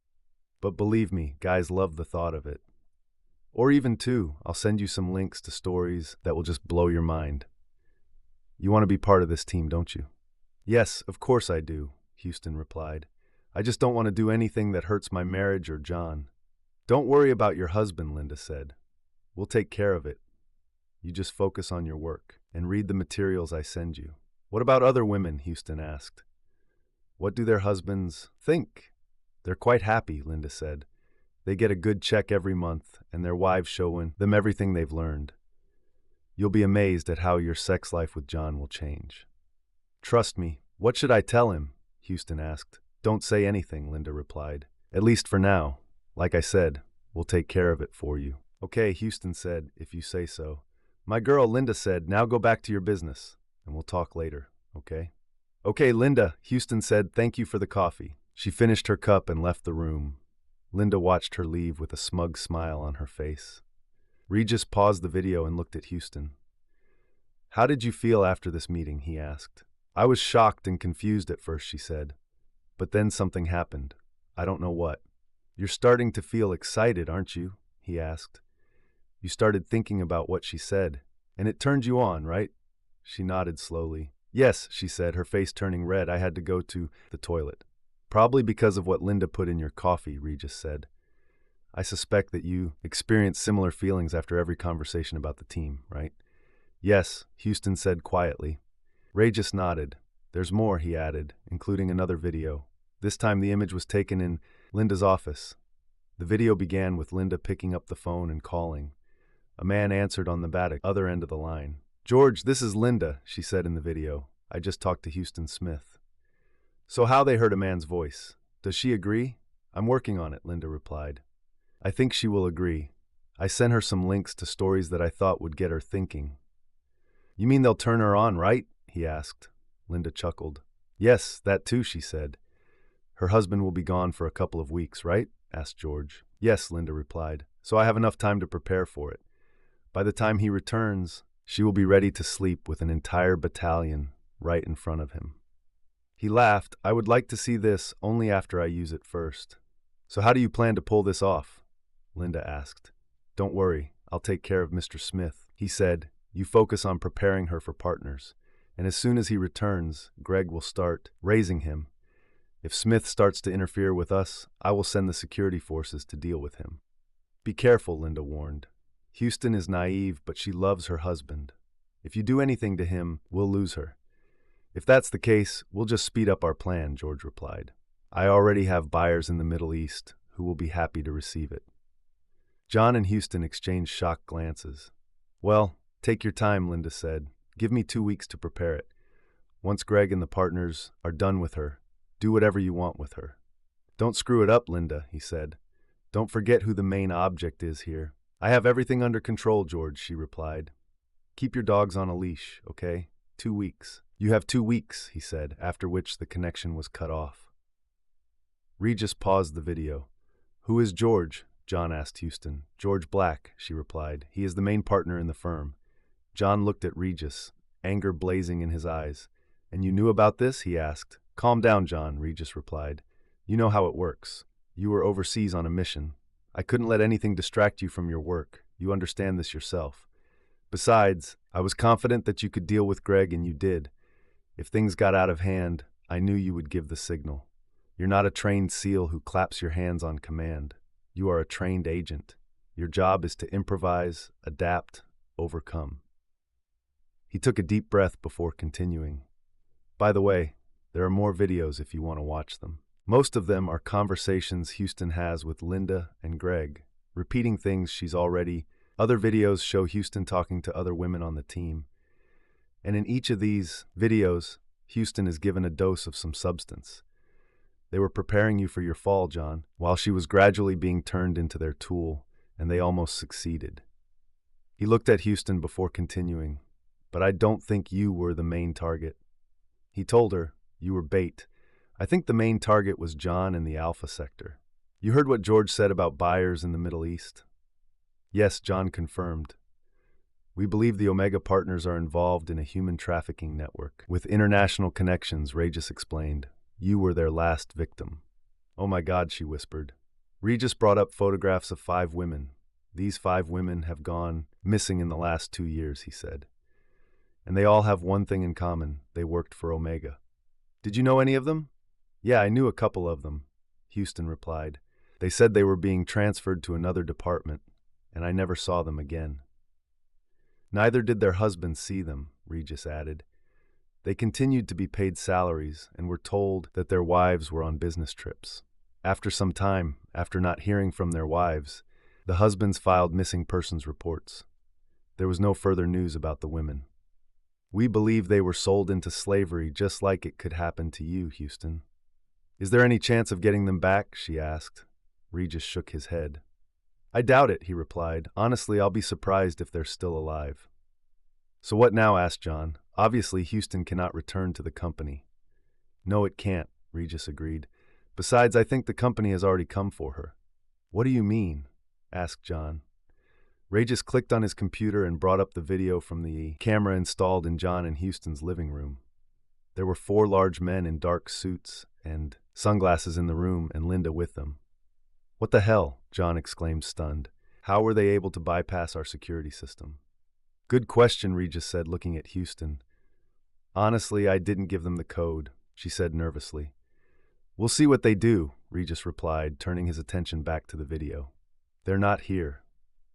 But believe me, guys love the thought of it. Or even two, I'll send you some links to stories that will just blow your mind. You want to be part of this team, don't you? Yes, of course I do, Houston replied. I just don't want to do anything that hurts my marriage or John. Don't worry about your husband, Linda said. We'll take care of it. You just focus on your work and read the materials I send you. What about other women? Houston asked. What do their husbands think? They're quite happy, Linda said. They get a good check every month, and their wives showing them everything they've learned. You'll be amazed at how your sex life with John will change. Trust me. What should I tell him? Houston asked. Don't say anything, Linda replied. At least for now. Like I said, we'll take care of it for you. Okay, Houston said, if you say so. My girl, Linda said, now go back to your business, and we'll talk later, okay? Okay, Linda, Houston said, thank you for the coffee. She finished her cup and left the room. Linda watched her leave with a smug smile on her face. Regis paused the video and looked at Houston. How did you feel after this meeting? He asked. I was shocked and confused at first, she said. But then something happened. I don't know what. You're starting to feel excited, aren't you? He asked. You started thinking about what she said, and it turned you on, right? She nodded slowly. Yes, she said, her face turning red. I had to go to the toilet. Probably because of what Linda put in your coffee, Regis said. I suspect that you experience similar feelings after every conversation about the team, right? Yes, Houston said quietly. Regis nodded. There's more, he added, including another video. This time the image was taken in Linda's office. The video began with Linda picking up the phone and calling. A man answered on the other end of the line. George, this is Linda, she said in the video. I just talked to Houston Smith. So how they heard a man's voice? Does she agree? I'm working on it, Linda replied. I think she will agree. I sent her some links to stories that I thought would get her thinking. You mean they'll turn her on, right? He asked. Linda chuckled. Yes, that too, she said. Her husband will be gone for a couple of weeks, right? Asked George. Yes, Linda replied. So I have enough time to prepare for it. By the time he returns, she will be ready to sleep with an entire battalion right in front of him. He laughed. I would like to see this only after I use it first. So how do you plan to pull this off? Linda asked. Don't worry, I'll take care of Mr. Smith. He said, you focus on preparing her for partners. And as soon as he returns, Greg will start raising him. If Smith starts to interfere with us, I will send the security forces to deal with him. Be careful, Linda warned. Houston is naive, but she loves her husband. If you do anything to him, we'll lose her. If that's the case, we'll just speed up our plan, George replied. I already have buyers in the Middle East who will be happy to receive it. John and Houston exchanged shocked glances. Well, take your time, Linda said. Give me 2 weeks to prepare it. Once Greg and the partners are done with her, do whatever you want with her. Don't screw it up, Linda, he said. Don't forget who the main object is here. I have everything under control, George, she replied. Keep your dogs on a leash, okay? 2 weeks. You have 2 weeks, he said, after which the connection was cut off. Regis paused the video. Who is George? John asked Houston. George Black, she replied. He is the main partner in the firm. John looked at Regis, anger blazing in his eyes. And you knew about this? He asked. Calm down, John, Regis replied. You know how it works. You were overseas on a mission. I couldn't let anything distract you from your work. You understand this yourself. Besides, I was confident that you could deal with Greg, and you did. If things got out of hand, I knew you would give the signal. You're not a trained SEAL who claps your hands on command. You are a trained agent. Your job is to improvise, adapt, overcome. He took a deep breath before continuing. By the way, there are more videos if you want to watch them. Most of them are conversations Houston has with Linda and Greg, repeating things she's already. Other videos show Houston talking to other women on the team. And in each of these videos, Houston is given a dose of some substance. They were preparing you for your fall, John, while she was gradually being turned into their tool, and they almost succeeded. He looked at Houston before continuing. But I don't think you were the main target. He told her, you were bait. I think the main target was John in the Alpha sector. You heard what George said about buyers in the Middle East? Yes, John confirmed. We believe the Omega partners are involved in a human trafficking network. With international connections, Regis explained. You were their last victim. Oh my God, she whispered. Regis brought up photographs of 5 women. These 5 women have gone missing in the last 2 years, he said. And they all have one thing in common. They worked for Omega. Did you know any of them? Yeah, I knew a couple of them, Houston replied. They said they were being transferred to another department, and I never saw them again. Neither did their husbands see them, Regis added. They continued to be paid salaries and were told that their wives were on business trips. After some time, after not hearing from their wives, the husbands filed missing persons reports. There was no further news about the women. We believe they were sold into slavery just like it could happen to you, Houston. Is there any chance of getting them back? She asked. Regis shook his head. I doubt it, he replied. Honestly, I'll be surprised if they're still alive. So what now? Asked John. Obviously, Houston cannot return to the company. No, it can't, Regis agreed. Besides, I think the company has already come for her. What do you mean? Asked John. Regis clicked on his computer and brought up the video from the camera installed in John and Houston's living room. There were 4 large men in dark suits and sunglasses in the room, and Linda with them. What the hell? John exclaimed, stunned. How were they able to bypass our security system? Good question, Regis said, looking at Houston. Honestly, I didn't give them the code, she said nervously. We'll see what they do, Regis replied, turning his attention back to the video. They're not here,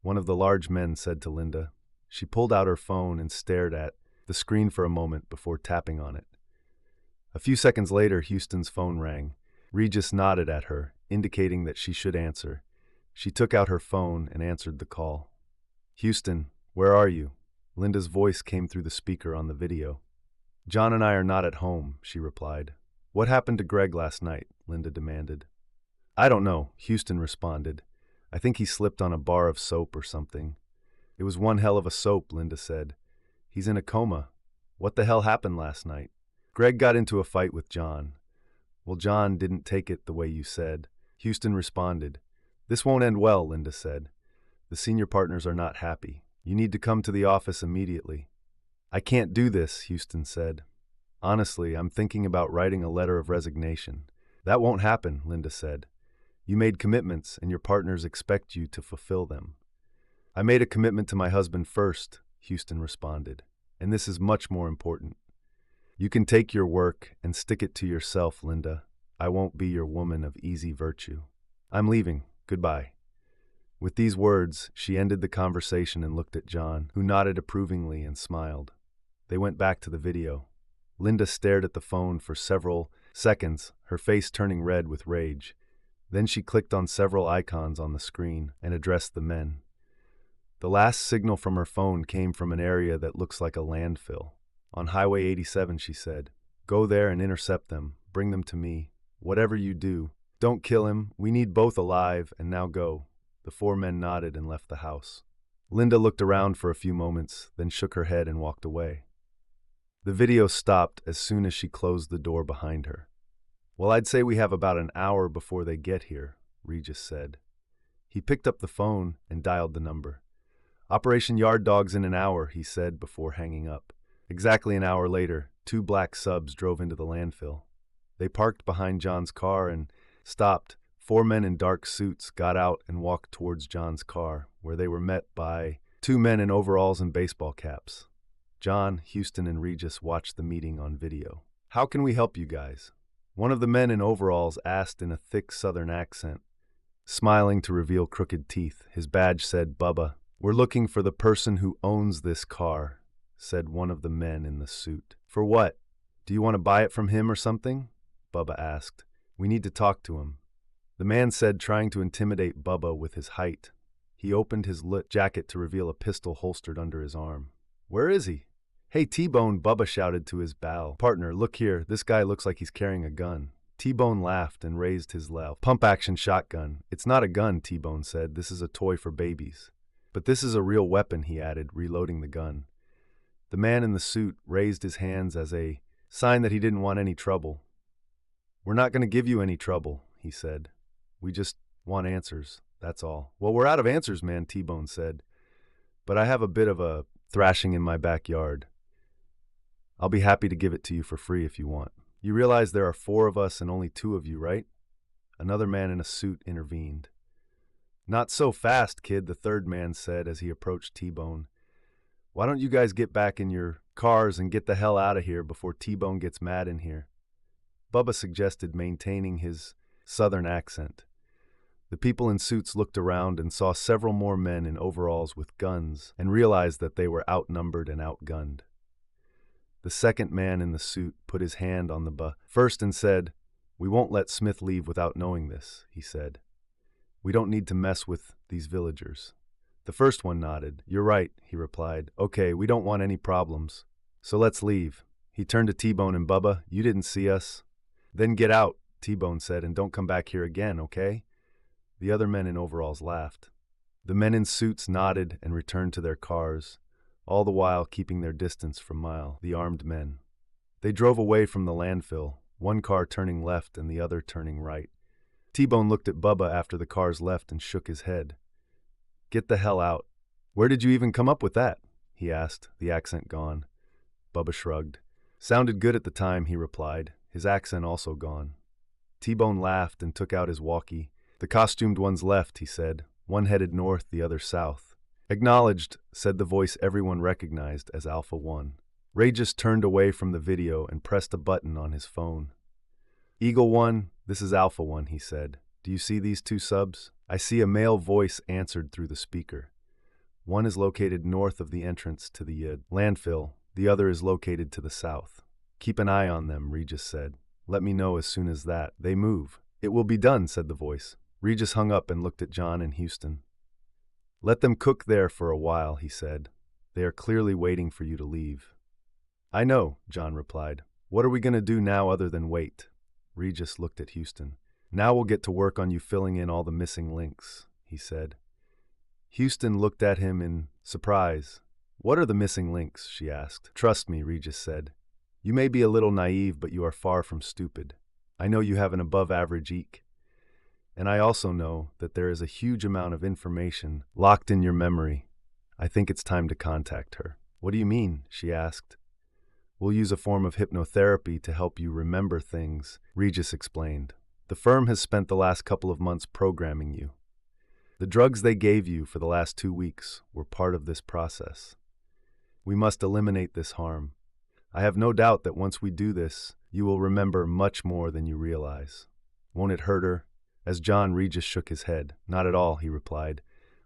one of the large men said to Linda. She pulled out her phone and stared at the screen for a moment before tapping on it. A few seconds later, Houston's phone rang. Regis nodded at her, indicating that she should answer. She took out her phone and answered the call. Houston, where are you? Linda's voice came through the speaker on the video. John and I are not at home, she replied. What happened to Greg last night? Linda demanded. I don't know, Houston responded. I think he slipped on a bar of soap or something. It was one hell of a soap, Linda said. He's in a coma. What the hell happened last night? Greg got into a fight with John. Well, John didn't take it the way you said. Houston responded. This won't end well, Linda said. The senior partners are not happy. You need to come to the office immediately. I can't do this, Houston said. Honestly, I'm thinking about writing a letter of resignation. That won't happen, Linda said. You made commitments, and your partners expect you to fulfill them. I made a commitment to my husband first, Houston responded, and this is much more important. You can take your work and stick it to yourself, Linda. I won't be your woman of easy virtue. I'm leaving. Goodbye. With these words, she ended the conversation and looked at John, who nodded approvingly and smiled. They went back to the video. Linda stared at the phone for several seconds, her face turning red with rage. Then she clicked on several icons on the screen and addressed the men. The last signal from her phone came from an area that looks like a landfill. On Highway 87, she said. Go there and intercept them. Bring them to me. Whatever you do, don't kill him. We need both alive, and now go. The 4 men nodded and left the house. Linda looked around for a few moments, then shook her head and walked away. The video stopped as soon as she closed the door behind her. Well, I'd say we have about an hour before they get here, Regis said. He picked up the phone and dialed the number. Operation Yard Dog's in an hour, he said before hanging up. Exactly an hour later, 2 black subs drove into the landfill. They parked behind John's car and stopped. 4 men in dark suits got out and walked towards John's car, where they were met by 2 men in overalls and baseball caps. John, Houston, and Regis watched the meeting on video. How can we help you guys? One of the men in overalls asked in a thick southern accent. smiling to reveal crooked teeth. His badge said, "Bubba." "We're looking for the person who owns this car," said one of the men in the suit. "For what? Do you want to buy it from him or something?" Bubba asked. "We need to talk to him." The man said, trying to intimidate Bubba with his height. He opened his lit jacket to reveal a pistol holstered under his arm. "Where is he?" "Hey, T-Bone," Bubba shouted to his partner. "Look here, this guy looks like he's carrying a gun." T-Bone laughed and raised his left pump-action shotgun. "It's not a gun," T-Bone said. "This is a toy for babies." "But this is a real weapon," he added, reloading the gun. The man in the suit raised his hands as a sign that he didn't want any trouble. "We're not going to give you any trouble," he said. "We just want answers, that's all." "Well, we're out of answers, man," T-Bone said. "But I have a bit of a thrashing in my backyard. I'll be happy to give it to you for free if you want. You realize there are 4 of us and only 2 of you, right?" Another man in a suit intervened. "Not so fast, kid," the third man said as he approached T-Bone. "Why don't you guys get back in your cars and get the hell out of here before T-Bone gets mad in here?" Bubba suggested, maintaining his southern accent. The people in suits looked around and saw several more men in overalls with guns and realized that they were outnumbered and outgunned. The second man in the suit put his hand on the first and said, "We won't let Smith leave without knowing this," he said. "We don't need to mess with these villagers." The first one nodded. "You're right," he replied. "Okay, we don't want any problems. So let's leave." He turned to T-Bone and Bubba. "You didn't see us." "Then get out," T-Bone said, "and don't come back here again, okay?" The other men in overalls laughed. The men in suits nodded and returned to their cars, all the while keeping their distance from the armed men. They drove away from the landfill, one car turning left and the other turning right. T-Bone looked at Bubba after the cars left and shook his head. "Get the hell out." "Where did you even come up with that?" he asked, the accent gone. Bubba shrugged. "Sounded good at the time," he replied, his accent also gone. T-Bone laughed and took out his walkie. "The costumed ones left," he said. "One headed north, the other south." "Acknowledged," said the voice everyone recognized as Alpha 1. Ray just turned away from the video and pressed a button on his phone. "Eagle 1, this is Alpha 1, he said. "Do you see these 2 subs?" "I see," a male voice answered through the speaker. "One is located north of the entrance to the landfill. The other is located to the south." "Keep an eye on them," Regis said. "Let me know as soon as they move." "It will be done," said the voice. Regis hung up and looked at John and Houston. "Let them cook there for a while," he said. "They are clearly waiting for you to leave." "I know," John replied. "What are we going to do now other than wait?" Regis looked at Houston. "Now we'll get to work on you filling in all the missing links," he said. Houston looked at him in surprise. "What are the missing links?" she asked. "Trust me," Regis said. "You may be a little naive, but you are far from stupid. I know you have an above-average EQ. And I also know that there is a huge amount of information locked in your memory. I think it's time to contact her." "What do you mean?" she asked. "We'll use a form of hypnotherapy to help you remember things," Regis explained. "The firm has spent the last couple of months programming you. The drugs they gave you for the last 2 weeks were part of this process. We must eliminate this harm. I have no doubt that once we do this, you will remember much more than you realize. Won't it hurt her?" As John, Regis shook his head. "Not at all," he replied.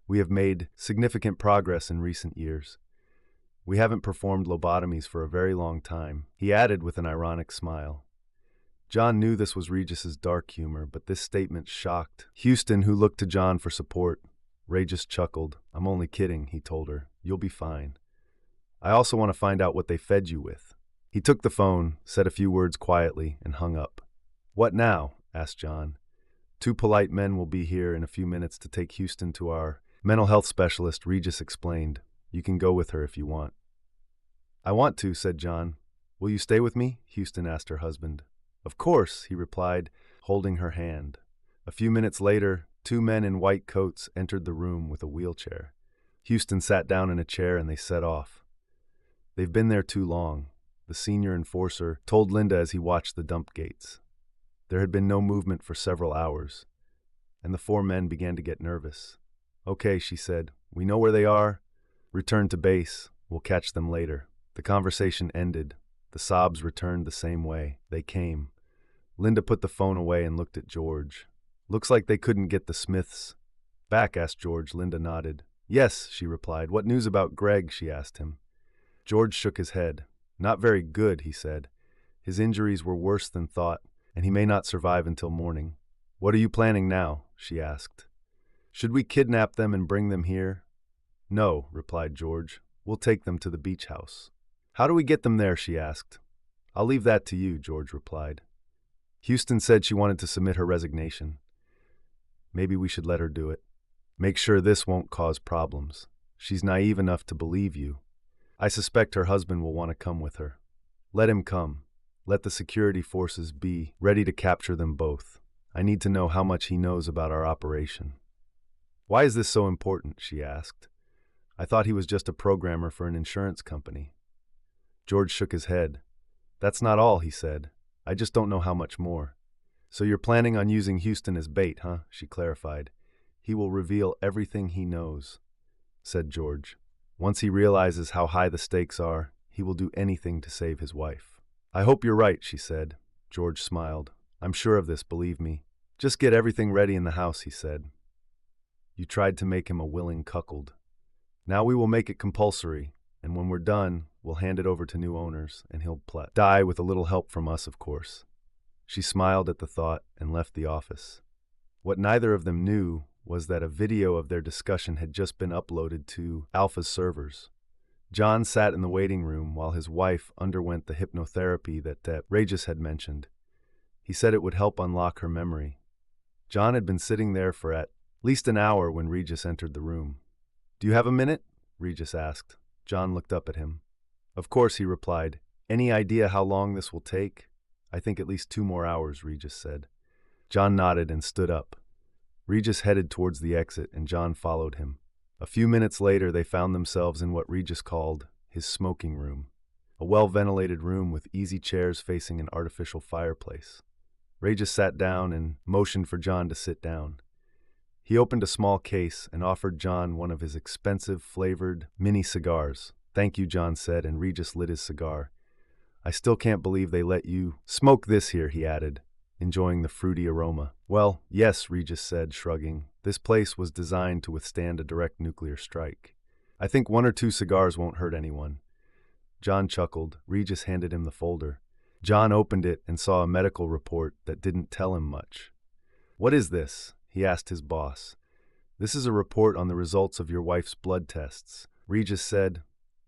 "We have made significant progress in recent years. We haven't performed lobotomies for a very long time," he added with an ironic smile. John knew this was Regis's dark humor, but this statement shocked Houston, who looked to John for support. Regis chuckled. "I'm only kidding," he told her. "You'll be fine. I also want to find out what they fed you with." He took the phone, said a few words quietly, and hung up. "What now?" asked John. 2 polite men will be here in a few minutes to take Houston to our mental health specialist," Regis explained. "You can go with her if you want." "I want to," said John. "Will you stay with me?" Houston asked her husband. "Of course," he replied, holding her hand. A few minutes later, 2 men in white coats entered the room with a wheelchair. Houston sat down in a chair and they set off. "They've been there too long," the senior enforcer told Linda as he watched the dump gates. There had been no movement for several hours, and the 4 men began to get nervous. "Okay," she said. "We know where they are. Return to base. We'll catch them later." The conversation ended. The sobs returned the same way they came. Linda put the phone away and looked at George. Looks like they couldn't get the Smiths back, asked George. Linda nodded. Yes, she replied. What news about Greg? She asked him. George shook his head. Not very good, he said. His injuries were worse than thought, and he may not survive until morning. What are you planning now? She asked. Should we kidnap them and bring them here? No, replied George. We'll take them to the beach house. How do we get them there? She asked. I'll leave that to you, George replied. Houston said she wanted to submit her resignation. Maybe we should let her do it. Make sure this won't cause problems. She's naive enough to believe you. I suspect her husband will want to come with her. Let him come. Let the security forces be ready to capture them both. I need to know how much he knows about our operation. Why is this so important? She asked. I thought he was just a programmer for an insurance company. George shook his head. That's not all, he said. I just don't know how much more. So you're planning on using Houston as bait, huh? She clarified. He will reveal everything he knows, said George. Once he realizes how high the stakes are, he will do anything to save his wife. I hope you're right, she said. George smiled. I'm sure of this, believe me. Just get everything ready in the house, he said. You tried to make him a willing cuckold. Now we will make it compulsory, and when we're done, we'll hand it over to new owners, and he'll die with a little help from us, of course. She smiled at the thought and left the office. What neither of them knew was that a video of their discussion had just been uploaded to Alpha's servers. John sat in the waiting room while his wife underwent the hypnotherapy that Regis had mentioned. He said it would help unlock her memory. John had been sitting there for at least an hour when Regis entered the room. Do you have a minute? Regis asked. John looked up at him. Of course, he replied. Any idea how long this will take? I think at least 2 more hours, Regis said. John nodded and stood up. Regis headed towards the exit, and John followed him. A few minutes later, they found themselves in what Regis called his smoking room, a well-ventilated room with easy chairs facing an artificial fireplace. Regis sat down and motioned for John to sit down. He opened a small case and offered John one of his expensive, flavored mini cigars. Thank you, John said, and Regis lit his cigar. I still can't believe they let you smoke this here, he added, enjoying the fruity aroma. Well, yes, Regis said, shrugging. This place was designed to withstand a direct nuclear strike. I think 1 or 2 cigars won't hurt anyone. John chuckled. Regis handed him the folder. John opened it and saw a medical report that didn't tell him much. What is this? He asked his boss. This is a report on the results of your wife's blood tests. Regis said,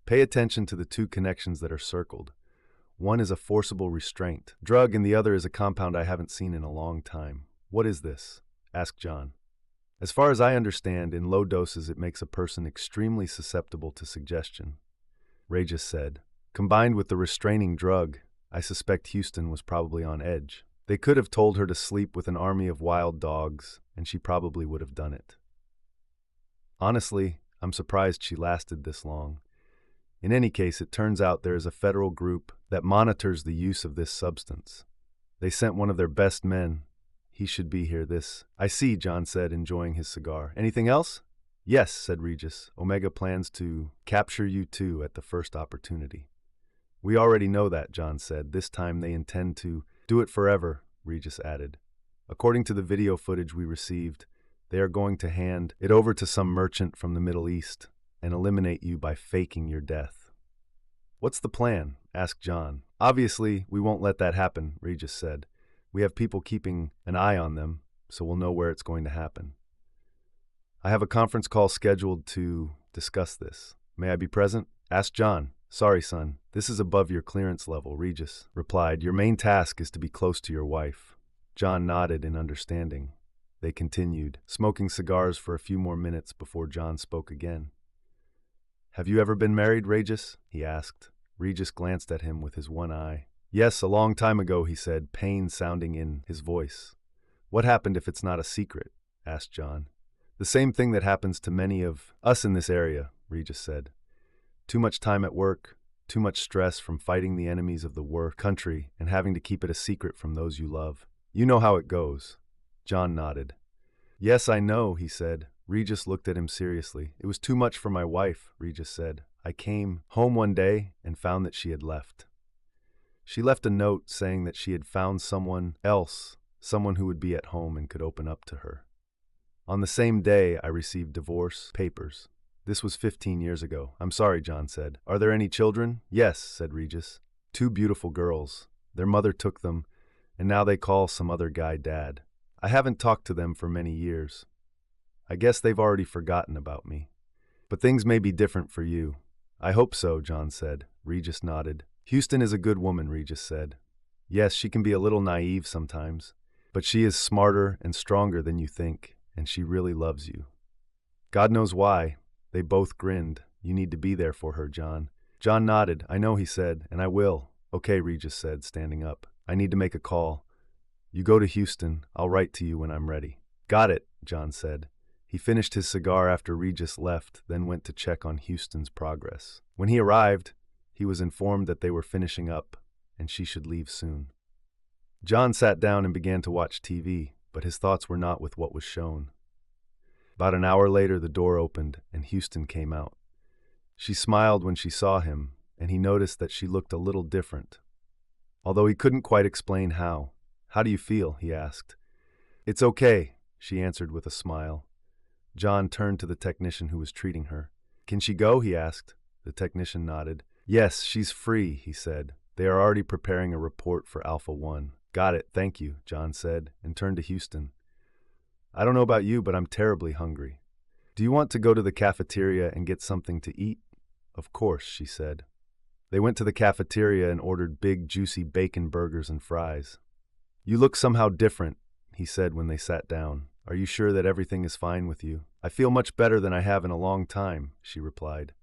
pay attention to the 2 connections that are circled. One is a forcible restraint drug and the other is a compound I haven't seen in a long time. What is this? Asked John. As far as I understand, in low doses it makes a person extremely susceptible to suggestion. Regis said, combined with the restraining drug, I suspect Houston was probably on edge. They could have told her to sleep with an army of wild dogs, and she probably would have done it. Honestly, I'm surprised she lasted this long. In any case, it turns out there is a federal group that monitors the use of this substance. They sent one of their best men. He should be here. I see, John said, enjoying his cigar. Anything else? Yes, said Regis. Omega plans to capture you too at the first opportunity. We already know that, John said. This time they intend to do it forever, Regis added. According to the video footage we received, they are going to hand it over to some merchant from the Middle East and eliminate you by faking your death. What's the plan? Asked John. Obviously, we won't let that happen, Regis said. We have people keeping an eye on them, so we'll know where it's going to happen. I have a conference call scheduled to discuss this. May I be present? Asked John. Sorry, son. This is above your clearance level, Regis replied. Your main task is to be close to your wife. John nodded in understanding. They continued, smoking cigars for a few more minutes before John spoke again. Have you ever been married, Regis? He asked. Regis glanced at him with his one eye. Yes, a long time ago, he said, pain sounding in his voice. What happened if it's not a secret? Asked John. The same thing that happens to many of us in this area, Regis said. Too much time at work, too much stress from fighting the enemies of the country and having to keep it a secret from those you love. You know how it goes. John nodded. Yes, I know, he said. Regis looked at him seriously. It was too much for my wife, Regis said. I came home one day and found that she had left. She left a note saying that she had found someone else someone who would be at home and could open up to her. On the same day, I received divorce papers. This was 15 years ago. I'm sorry, John said. Are there any children? Yes, said Regis. 2 beautiful girls. Their mother took them, and now they call some other guy Dad. I haven't talked to them for many years. I guess they've already forgotten about me. But things may be different for you. I hope so, John said. Regis nodded. Houston is a good woman, Regis said. Yes, she can be a little naive sometimes, but she is smarter and stronger than you think, and she really loves you. God knows why. They both grinned. You need to be there for her, John. John nodded. I know, he said, and I will. Okay, Regis said, standing up. I need to make a call. You go to Houston. I'll write to you when I'm ready. Got it, John said. He finished his cigar after Regis left, then went to check on Houston's progress. When he arrived, he was informed that they were finishing up, and she should leave soon. John sat down and began to watch TV, but his thoughts were not with what was shown. About an hour later, the door opened, and Houston came out. She smiled when she saw him, and he noticed that she looked a little different. Although he couldn't quite explain how. How do you feel? He asked. It's okay, she answered with a smile. John turned to the technician who was treating her. Can she go? He asked. The technician nodded. Yes, she's free, he said. They are already preparing a report for Alpha 1. Got it, thank you, John said, and turned to Houston. I don't know about you, but I'm terribly hungry. Do you want to go to the cafeteria and get something to eat? Of course, she said. They went to the cafeteria and ordered big, juicy bacon burgers and fries. You look somehow different, he said when they sat down. Are you sure that everything is fine with you? I feel much better than I have in a long time, she replied.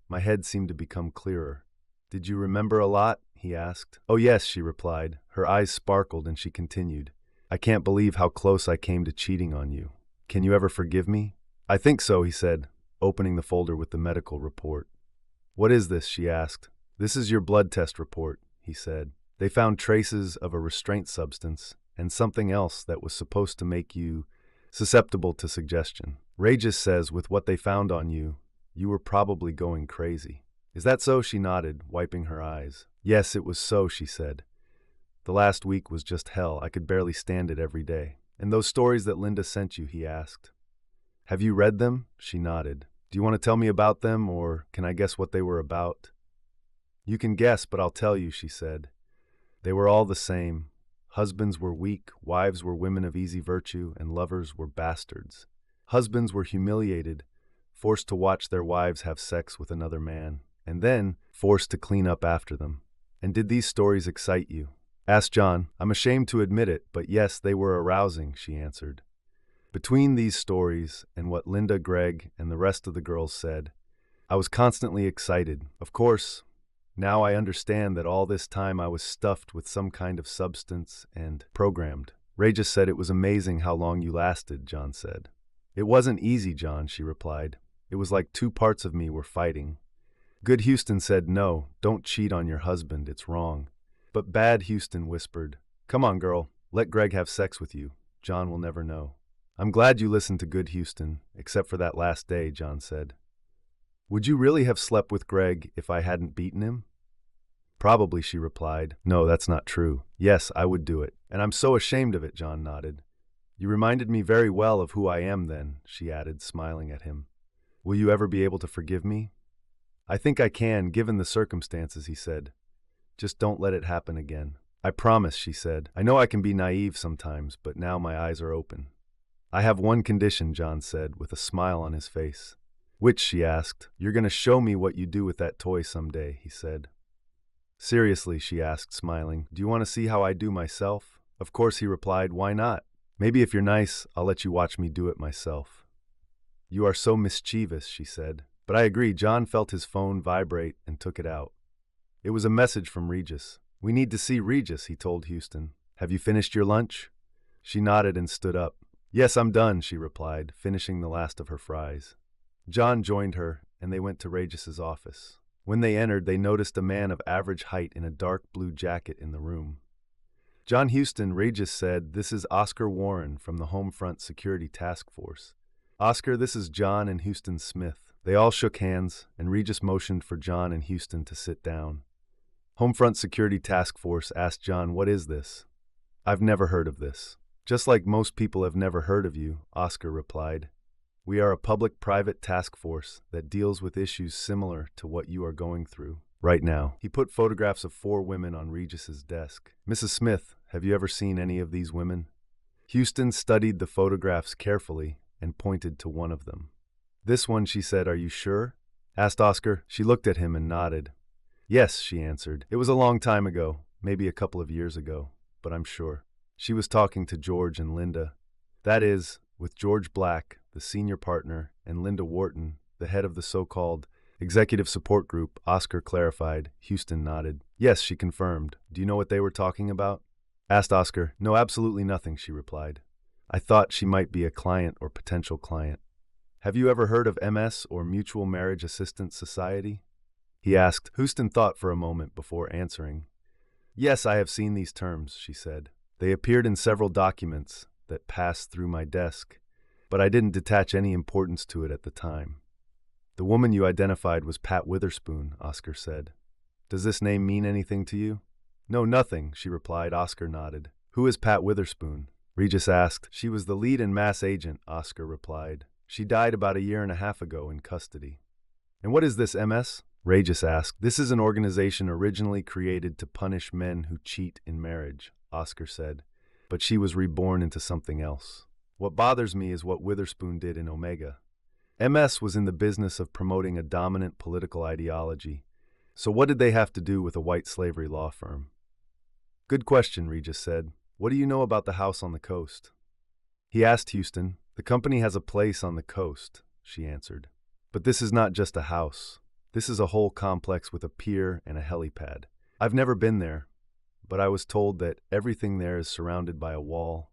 My head seemed to become clearer. Did you remember a lot? He asked. Oh yes, she replied. Her eyes sparkled and she continued. I can't believe how close I came to cheating on you. Can you ever forgive me? I think so, he said, opening the folder with the medical report. What is this? She asked. This is your blood test report, he said. They found traces of a restraint substance and something else that was supposed to make you susceptible to suggestion. Regis says with what they found on you, you were probably going crazy. Is that so? She nodded, wiping her eyes. Yes, it was so, she said. The last week was just hell. I could barely stand it every day. And those stories that Linda sent you, he asked. Have you read them? She nodded. Do you want to tell me about them, or can I guess what they were about? You can guess, but I'll tell you, she said. They were all the same. Husbands were weak, wives were women of easy virtue, and lovers were bastards. Husbands were humiliated, forced to watch their wives have sex with another man, and then forced to clean up after them. And did these stories excite you? Asked John. I'm ashamed to admit it, but yes, they were arousing, she answered. Between these stories and what Linda, Greg, and the rest of the girls said, I was constantly excited. Of course, now I understand that all this time I was stuffed with some kind of substance and programmed. Regis said it was amazing how long you lasted, John said. It wasn't easy, John, she replied. It was like 2 parts of me were fighting. Good Houston said, no, don't cheat on your husband, it's wrong. But bad Houston whispered, come on, girl, let Greg have sex with you. John will never know. I'm glad you listened to good Houston, except for that last day, John said. Would you really have slept with Greg if I hadn't beaten him? Probably, she replied. No, that's not true. Yes, I would do it. And I'm so ashamed of it, John nodded. You reminded me very well of who I am then, she added, smiling at him. Will you ever be able to forgive me? I think I can, given the circumstances, he said. Just don't let it happen again. I promise, she said. I know I can be naive sometimes, but now my eyes are open. I have one condition, John said, with a smile on his face. Which, she asked. You're going to show me what you do with that toy someday, he said. Seriously, she asked, smiling. Do you want to see how I do myself? Of course, he replied. Why not? Maybe if you're nice, I'll let you watch me do it myself. You are so mischievous, she said. But I agree. John felt his phone vibrate and took it out. It was a message from Regis. We need to see Regis, he told Houston. Have you finished your lunch? She nodded and stood up. Yes, I'm done, she replied, finishing the last of her fries. John joined her, and they went to Regis's office. When they entered, they noticed a man of average height in a dark blue jacket in the room. John Houston, Regis said, this is Oscar Warren from the Homefront Security Task Force. Oscar, this is John and Houston Smith. They all shook hands, and Regis motioned for John and Houston to sit down. Homefront Security Task Force asked John, what is this? I've never heard of this. Just like most people have never heard of you, Oscar replied. We are a public-private task force that deals with issues similar to what you are going through right now. He put photographs of 4 women on Regis's desk. Mrs. Smith, have you ever seen any of these women? Houston studied the photographs carefully and pointed to one of them. This one, she said. Are you sure? Asked Oscar. She looked at him and nodded. Yes, she answered. It was a long time ago, maybe a couple of years ago, but I'm sure. She was talking to George and Linda. That is, with George Black, the senior partner, and Linda Wharton, the head of the so-called executive support group, Oscar clarified. Houston nodded. Yes, she confirmed. Do you know what they were talking about? Asked Oscar. No, absolutely nothing, she replied. I thought she might be a client or potential client. Have you ever heard of MS, or Mutual Marriage Assistance Society? He asked. Houston thought for a moment before answering. Yes, I have seen these terms, she said. They appeared in several documents that passed through my desk, but I didn't attach any importance to it at the time. The woman you identified was Pat Witherspoon, Oscar said. Does this name mean anything to you? No, nothing, she replied. Oscar nodded. Who is Pat Witherspoon? Regis asked. She was the lead and mass agent, Oscar replied. She died about 1.5 years ago in custody. And what is this MS? Regis asked. This is an organization originally created to punish men who cheat in marriage, Oscar said. But she was reborn into something else. What bothers me is what Witherspoon did in Omega. MS was in the business of promoting a dominant political ideology. So what did they have to do with a white slavery law firm? Good question, Regis said. What do you know about the house on the coast? He asked Houston. The company has a place on the coast, she answered. But this is not just a house. This is a whole complex with a pier and a helipad. I've never been there, but I was told that everything there is surrounded by a wall,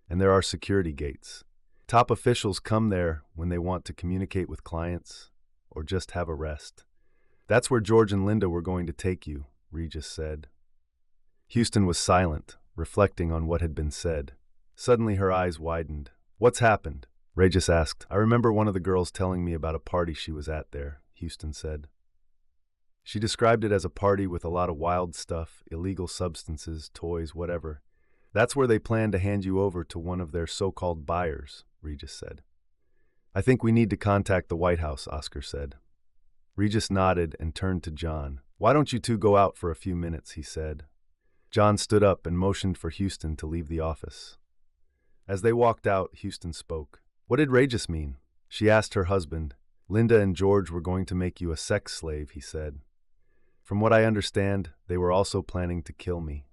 and there are security gates. Top officials come there when they want to communicate with clients or just have a rest. That's where George and Linda were going to take you, Regis said. Houston was silent, reflecting on what had been said. Suddenly her eyes widened. What's happened? Regis asked. I remember one of the girls telling me about a party she was at there, Houston said. She described it as a party with a lot of wild stuff, illegal substances, toys, whatever. That's where they plan to hand you over to one of their so-called buyers, Regis said. I think we need to contact the White House, Oscar said. Regis nodded and turned to John. Why don't you two go out for a few minutes, he said. John stood up and motioned for Houston to leave the office. As they walked out, Houston spoke. What did Regis mean? She asked her husband. Linda and George were going to make you a sex slave, he said. From what I understand, they were also planning to kill me.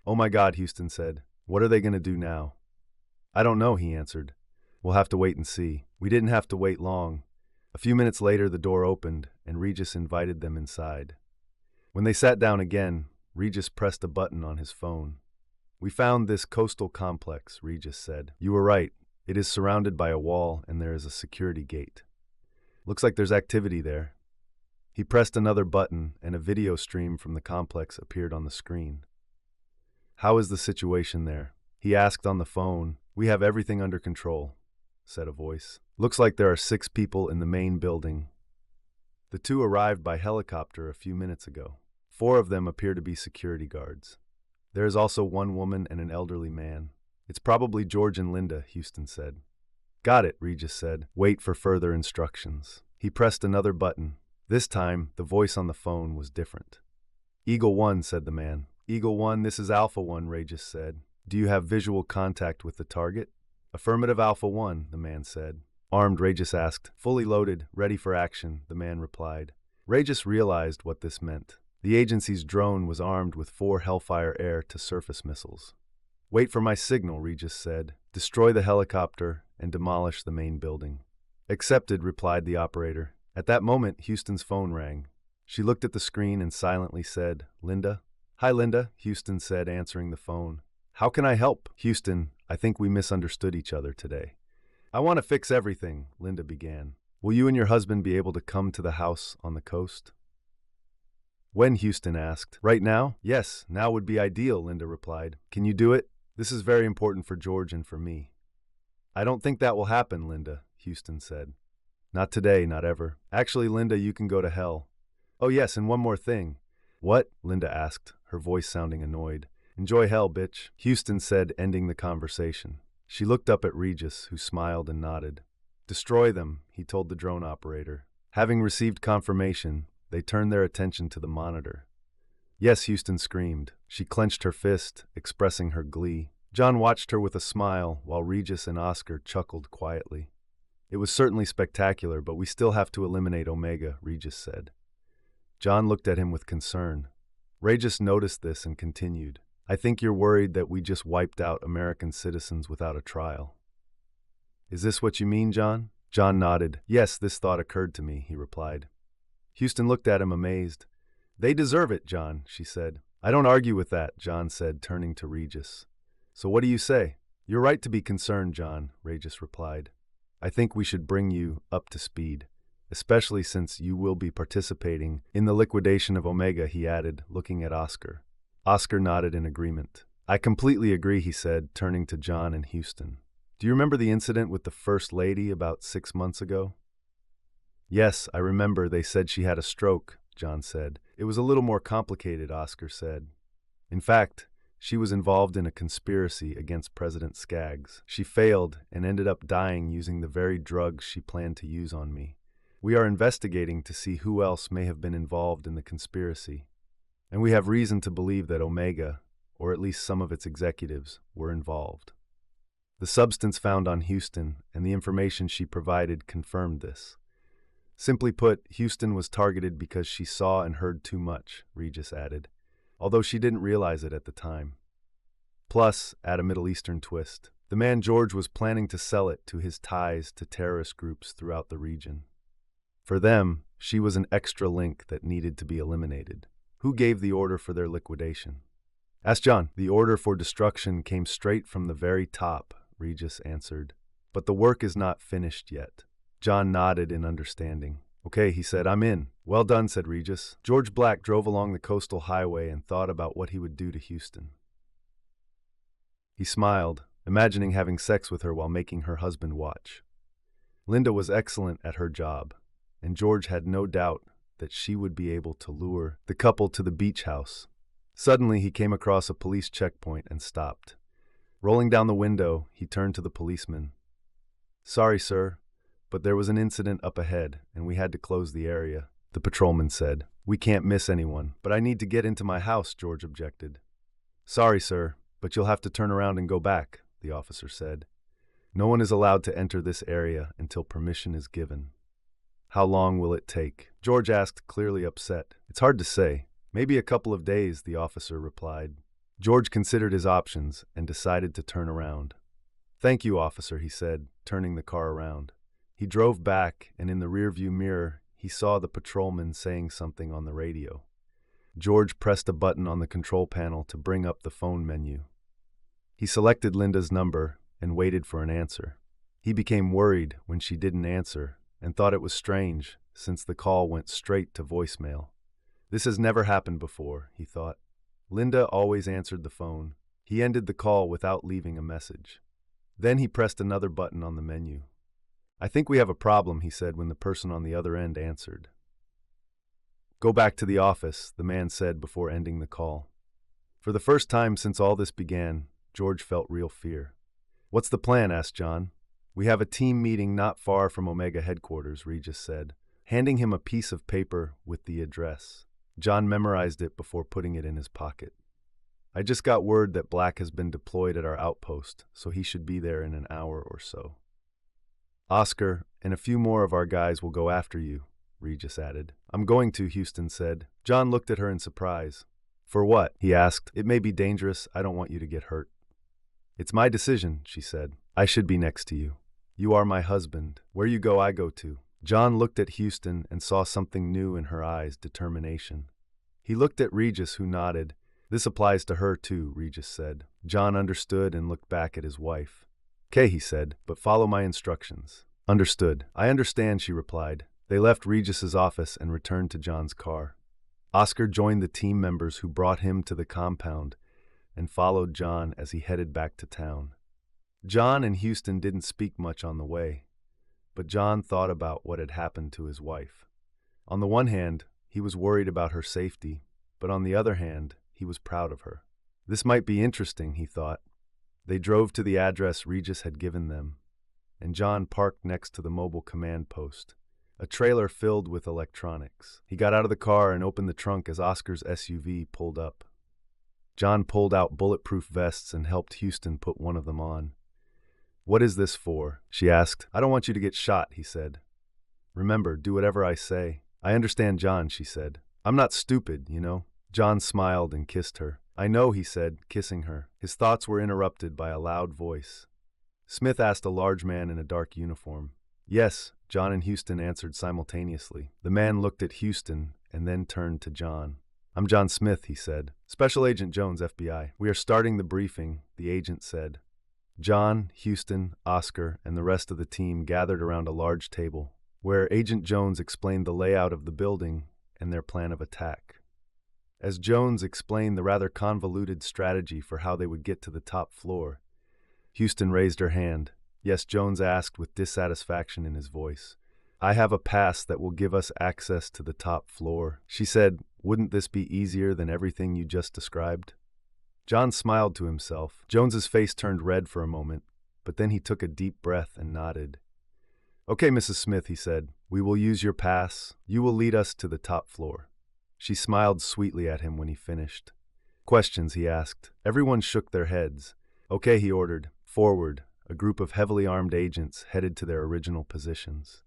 Oh my God, Houston said. What are they going to do now? I don't know, he answered. We'll have to wait and see. We didn't have to wait long. A few minutes later, the door opened, and Regis invited them inside. When they sat down again, Regis pressed a button on his phone. We found this coastal complex, Regis said. You were right. It is surrounded by a wall, and there is a security gate. Looks like there's activity there. He pressed another button, and a video stream from the complex appeared on the screen. How is the situation there? He asked on the phone. We have everything under control, said a voice. Looks like there are 6 people in the main building. The 2 arrived by helicopter a few minutes ago. 4 of them appear to be security guards. There is also 1 woman and an elderly man. It's probably George and Linda, Houston said. Got it, Regis said. Wait for further instructions. He pressed another button. This time, the voice on the phone was different. Eagle 1, said the man. Eagle 1, this is Alpha 1, Regis said. Do you have visual contact with the target? Affirmative, Alpha 1, the man said. Armed, Regis asked. Fully loaded, ready for action, the man replied. Regis realized what this meant. The agency's drone was armed with 4 Hellfire air-to-surface missiles. Wait for my signal, Regis said. Destroy the helicopter and demolish the main building. Accepted, replied the operator. At that moment, Houston's phone rang. She looked at the screen and silently said, Linda? Hi, Linda, Houston said, answering the phone. How can I help? Houston, I think we misunderstood each other today. I want to fix everything, Linda began. Will you and your husband be able to come to the house on the coast? When? Houston asked. Right now? Yes, now would be ideal, Linda replied. Can you do it? This is very important for George and for me. I don't think that will happen, Linda, Houston said. Not today, not ever. Actually, Linda, you can go to hell. Oh yes, and one more thing. What? Linda asked, her voice sounding annoyed. Enjoy hell, bitch, Houston said, ending the conversation. She looked up at Regis, who smiled and nodded. Destroy them, he told the drone operator. Having received confirmation, they turned their attention to the monitor. Yes, Houston screamed. She clenched her fist, expressing her glee. John watched her with a smile, while Regis and Oscar chuckled quietly. It was certainly spectacular, but we still have to eliminate Omega, Regis said. John looked at him with concern. Regis noticed this and continued. I think you're worried that we just wiped out American citizens without a trial. Is this what you mean, John? John nodded. Yes, this thought occurred to me, he replied. Houston looked at him amazed. They deserve it, John, she said. I don't argue with that, John said, turning to Regis. So what do you say? You're right to be concerned, John, Regis replied. I think we should bring you up to speed, especially since you will be participating in the liquidation of Omega, he added, looking at Oscar. Oscar nodded in agreement. I completely agree, he said, turning to John and Houston. Do you remember the incident with the First Lady about 6 months ago? Yes, I remember. They said she had a stroke, John said. It was a little more complicated, Oscar said. In fact, she was involved in a conspiracy against President Skaggs. She failed and ended up dying using the very drugs she planned to use on me. We are investigating to see who else may have been involved in the conspiracy. And we have reason to believe that Omega, or at least some of its executives, were involved. The substance found on Houston and the information she provided confirmed this. Simply put, Houston was targeted because she saw and heard too much, Regis added, although she didn't realize it at the time. Plus, add a Middle Eastern twist. The man George was planning to sell it to his ties to terrorist groups throughout the region. For them, she was an extra link that needed to be eliminated. Who gave the order for their liquidation? Ask John. The order for destruction came straight from the very top, Regis answered. But the work is not finished yet. John nodded in understanding. Okay, he said, I'm in. Well done, said Regis. George Black drove along the coastal highway and thought about what he would do to Houston. He smiled, imagining having sex with her while making her husband watch. Linda was excellent at her job, and George had no doubt that she would be able to lure the couple to the beach house. Suddenly, he came across a police checkpoint and stopped. Rolling down the window, he turned to the policeman. Sorry, sir, but there was an incident up ahead, and we had to close the area, the patrolman said. We can't miss anyone, but I need to get into my house, George objected. Sorry, sir, but you'll have to turn around and go back, the officer said. No one is allowed to enter this area until permission is given. How long will it take? George asked, clearly upset. It's hard to say. Maybe a couple of days, the officer replied. George considered his options and decided to turn around. Thank you, officer, he said, turning the car around. He drove back, and in the rearview mirror, he saw the patrolman saying something on the radio. George pressed a button on the control panel to bring up the phone menu. He selected Linda's number and waited for an answer. He became worried when she didn't answer and thought it was strange, since the call went straight to voicemail. This has never happened before, he thought. Linda always answered the phone. He ended the call without leaving a message. Then he pressed another button on the menu. I think we have a problem, he said when the person on the other end answered. Go back to the office, the man said before ending the call. For the first time since all this began, George felt real fear. What's the plan? Asked John. We have a team meeting not far from Omega headquarters, Regis said, handing him a piece of paper with the address. John memorized it before putting it in his pocket. I just got word that Black has been deployed at our outpost, so he should be there in an hour or so. Oscar and a few more of our guys will go after you, Regis added. I'm going to, Houston said. John looked at her in surprise. For what? He asked. It may be dangerous. I don't want you to get hurt. It's my decision, she said. I should be next to you. You are my husband. Where you go, I go too. John looked at Houston and saw something new in her eyes, determination. He looked at Regis, who nodded. This applies to her too, Regis said. John understood and looked back at his wife. Okay, he said, but follow my instructions. Understood. I understand, she replied. They left Regis's office and returned to John's car. Oscar joined the team members who brought him to the compound and followed John as he headed back to town. John and Houston didn't speak much on the way, but John thought about what had happened to his wife. On the one hand, he was worried about her safety, but on the other hand, he was proud of her. This might be interesting, he thought. They drove to the address Regis had given them, and John parked next to the mobile command post, a trailer filled with electronics. He got out of the car and opened the trunk as Oscar's SUV pulled up. John pulled out bulletproof vests and helped Houston put one of them on. "What is this for?" she asked. "I don't want you to get shot," he said. "Remember, do whatever I say." "I understand, John," she said. "I'm not stupid, you know." John smiled and kissed her. "I know," he said, kissing her. His thoughts were interrupted by a loud voice. Smith asked a large man in a dark uniform. "Yes," John and Houston answered simultaneously. The man looked at Houston and then turned to John. "I'm John Smith," he said. "Special Agent Jones, FBI. We are starting the briefing," the agent said. John, Houston, Oscar, and the rest of the team gathered around a large table, where Agent Jones explained the layout of the building and their plan of attack. As Jones explained the rather convoluted strategy for how they would get to the top floor, Houston raised her hand. "Yes," Jones asked with dissatisfaction in his voice. "I have a pass that will give us access to the top floor," she said. "Wouldn't this be easier than everything you just described?" John smiled to himself. Jones's face turned red for a moment, but then he took a deep breath and nodded. "Okay, Mrs. Smith," he said. "We will use your pass. You will lead us to the top floor." She smiled sweetly at him when he finished. "Questions?" he asked. Everyone shook their heads. "Okay," he ordered. "Forward." A group of heavily armed agents headed to their original positions.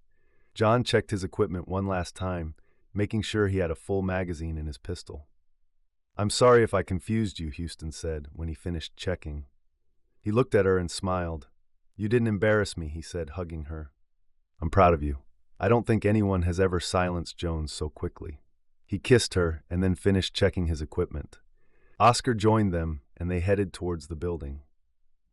John checked his equipment one last time, making sure he had a full magazine in his pistol. "I'm sorry if I confused you," Houston said when he finished checking. He looked at her and smiled. "You didn't embarrass me," he said, hugging her. "I'm proud of you. I don't think anyone has ever silenced Jones so quickly." He kissed her and then finished checking his equipment. Oscar joined them, and they headed towards the building.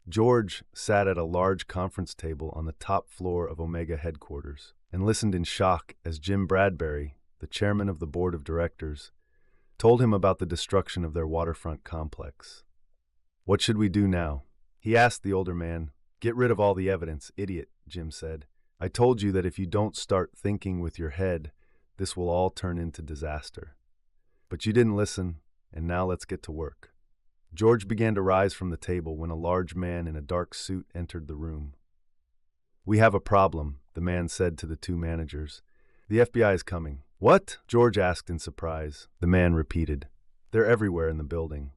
George sat at a large conference table on the top floor of Omega headquarters and listened in shock as Jim Bradbury, the chairman of the board of directors, told him about the destruction of their waterfront complex. "What should we do now?" he asked the older man. "Get rid of all the evidence, idiot," Jim said. "I told you that if you don't start thinking with your head, this will all turn into disaster. But you didn't listen, and now let's get to work." George began to rise from the table when a large man in a dark suit entered the room. "We have a problem," the man said to the two managers. "The FBI is coming." "What?" George asked in surprise. The man repeated. "They're everywhere in the building."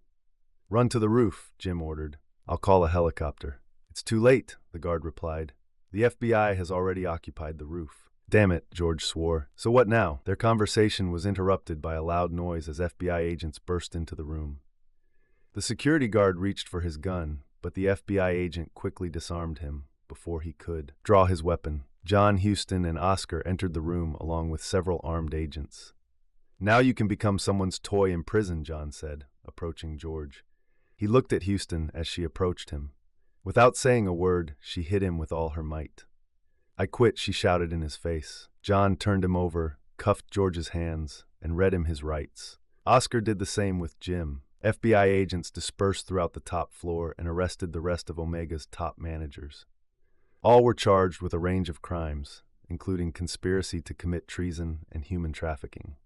"Run to the roof," Jim ordered. "I'll call a helicopter." "It's too late," the guard replied. "The FBI has already occupied the roof." "Damn it," George swore. "So what now?" Their conversation was interrupted by a loud noise as FBI agents burst into the room. The security guard reached for his gun, but the FBI agent quickly disarmed him before he could draw his weapon. John, Houston, and Oscar entered the room along with several armed agents. "Now you can become someone's toy in prison," John said, approaching George. He looked at Houston as she approached him. Without saying a word, she hit him with all her might. "I quit," she shouted in his face. John turned him over, cuffed George's hands, and read him his rights. Oscar did the same with Jim. FBI agents dispersed throughout the top floor and arrested the rest of Omega's top managers. All were charged with a range of crimes, including conspiracy to commit treason and human trafficking.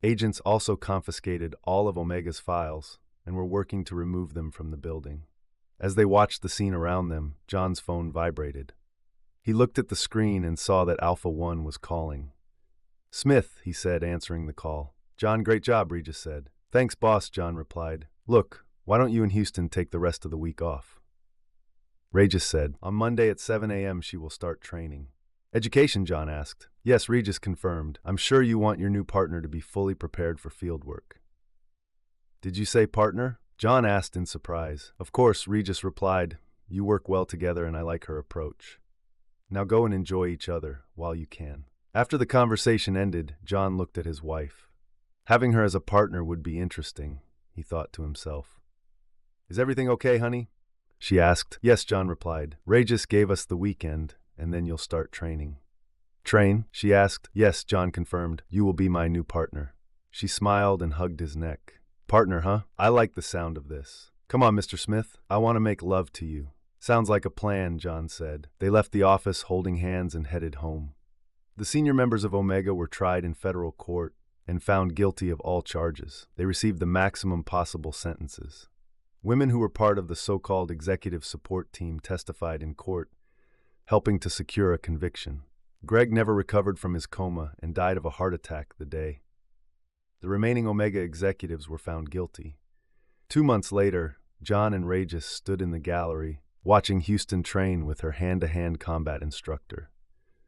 Agents also confiscated all of Omega's files and were working to remove them from the building. As they watched the scene around them, John's phone vibrated. He looked at the screen and saw that Alpha 1 was calling. "Smith," he said, answering the call. "John, great job," Regis said. "Thanks, boss," John replied. "Look, why don't you and Houston take the rest of the week off?" Regis said, "On Monday at 7 a.m. she will start training." "Education?" John asked. "Yes," Regis confirmed. "I'm sure you want your new partner to be fully prepared for field work." "Did you say partner?" John asked in surprise. "Of course," Regis replied. "You work well together and I like her approach. Now go and enjoy each other while you can." After the conversation ended, John looked at his wife. Having her as a partner would be interesting, he thought to himself. "Is everything okay, honey?" she asked. "Yes," John replied. "Regis gave us the weekend, and then you'll start training." "Train?" she asked. "Yes," John confirmed. "You will be my new partner." She smiled and hugged his neck. "Partner, huh? I like the sound of this. Come on, Mr. Smith. I want to make love to you." "Sounds like a plan," John said. They left the office holding hands and headed home. The senior members of Omega were tried in federal court and found guilty of all charges. They received the maximum possible sentences. Women who were part of the so-called executive support team testified in court, helping to secure a conviction. Greg never recovered from his coma and died of a heart attack the day. The remaining Omega executives were found guilty. 2 months later, John and Regis stood in the gallery, watching Houston train with her hand-to-hand combat instructor.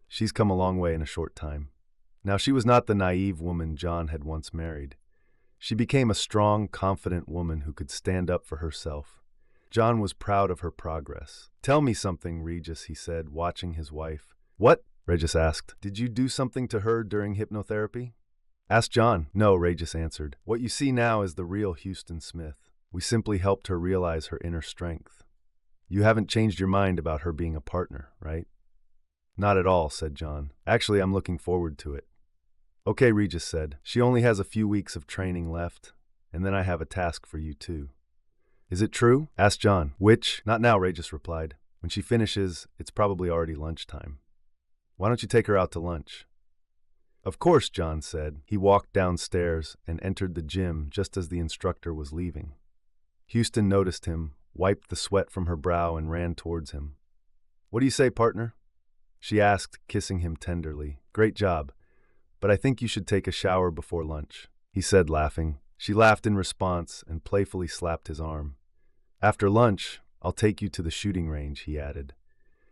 She's come a long way in a short time. Now, she was not the naive woman John had once married. She became a strong, confident woman who could stand up for herself. John was proud of her progress. "Tell me something, Regis," he said, watching his wife. "What?" Regis asked. "Did you do something to her during hypnotherapy?" asked John. "No," Regis answered. "What you see now is the real Houston Smith. We simply helped her realize her inner strength. You haven't changed your mind about her being a partner, right?" "Not at all," said John. "Actually, I'm looking forward to it." "Okay," Regis said. "She only has a few weeks of training left, and then I have a task for you too." "Is it true?" asked John. "Which?" "Not now," Regis replied. "When she finishes, it's probably already lunchtime. Why don't you take her out to lunch?" "Of course," John said. He walked downstairs and entered the gym just as the instructor was leaving. Houston noticed him, wiped the sweat from her brow, and ran towards him. "What do you say, partner?" she asked, kissing him tenderly. "Great job, but I think you should take a shower before lunch," he said, laughing. She laughed in response and playfully slapped his arm. "After lunch, I'll take you to the shooting range," he added.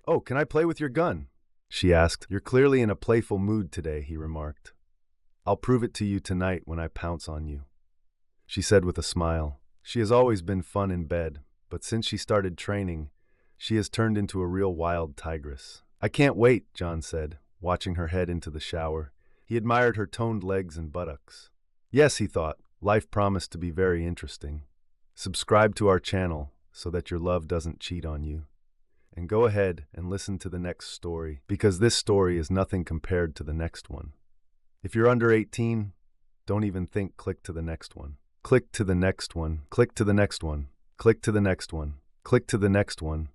"Oh, can I play with your gun?" she asked. "You're clearly in a playful mood today," he remarked. "I'll prove it to you tonight when I pounce on you," she said with a smile. She has always been fun in bed, but since she started training, she has turned into a real wild tigress. "I can't wait," John said, watching her head into the shower. He admired her toned legs and buttocks. Yes, he thought, life promised to be very interesting. Subscribe to our channel so that your love doesn't cheat on you. And go ahead and listen to the next story, because this story is nothing compared to the next one. If you're under 18, don't even think. Click to the next one. Click to the next one. Click to the next one. Click to the next one. Click to the next one.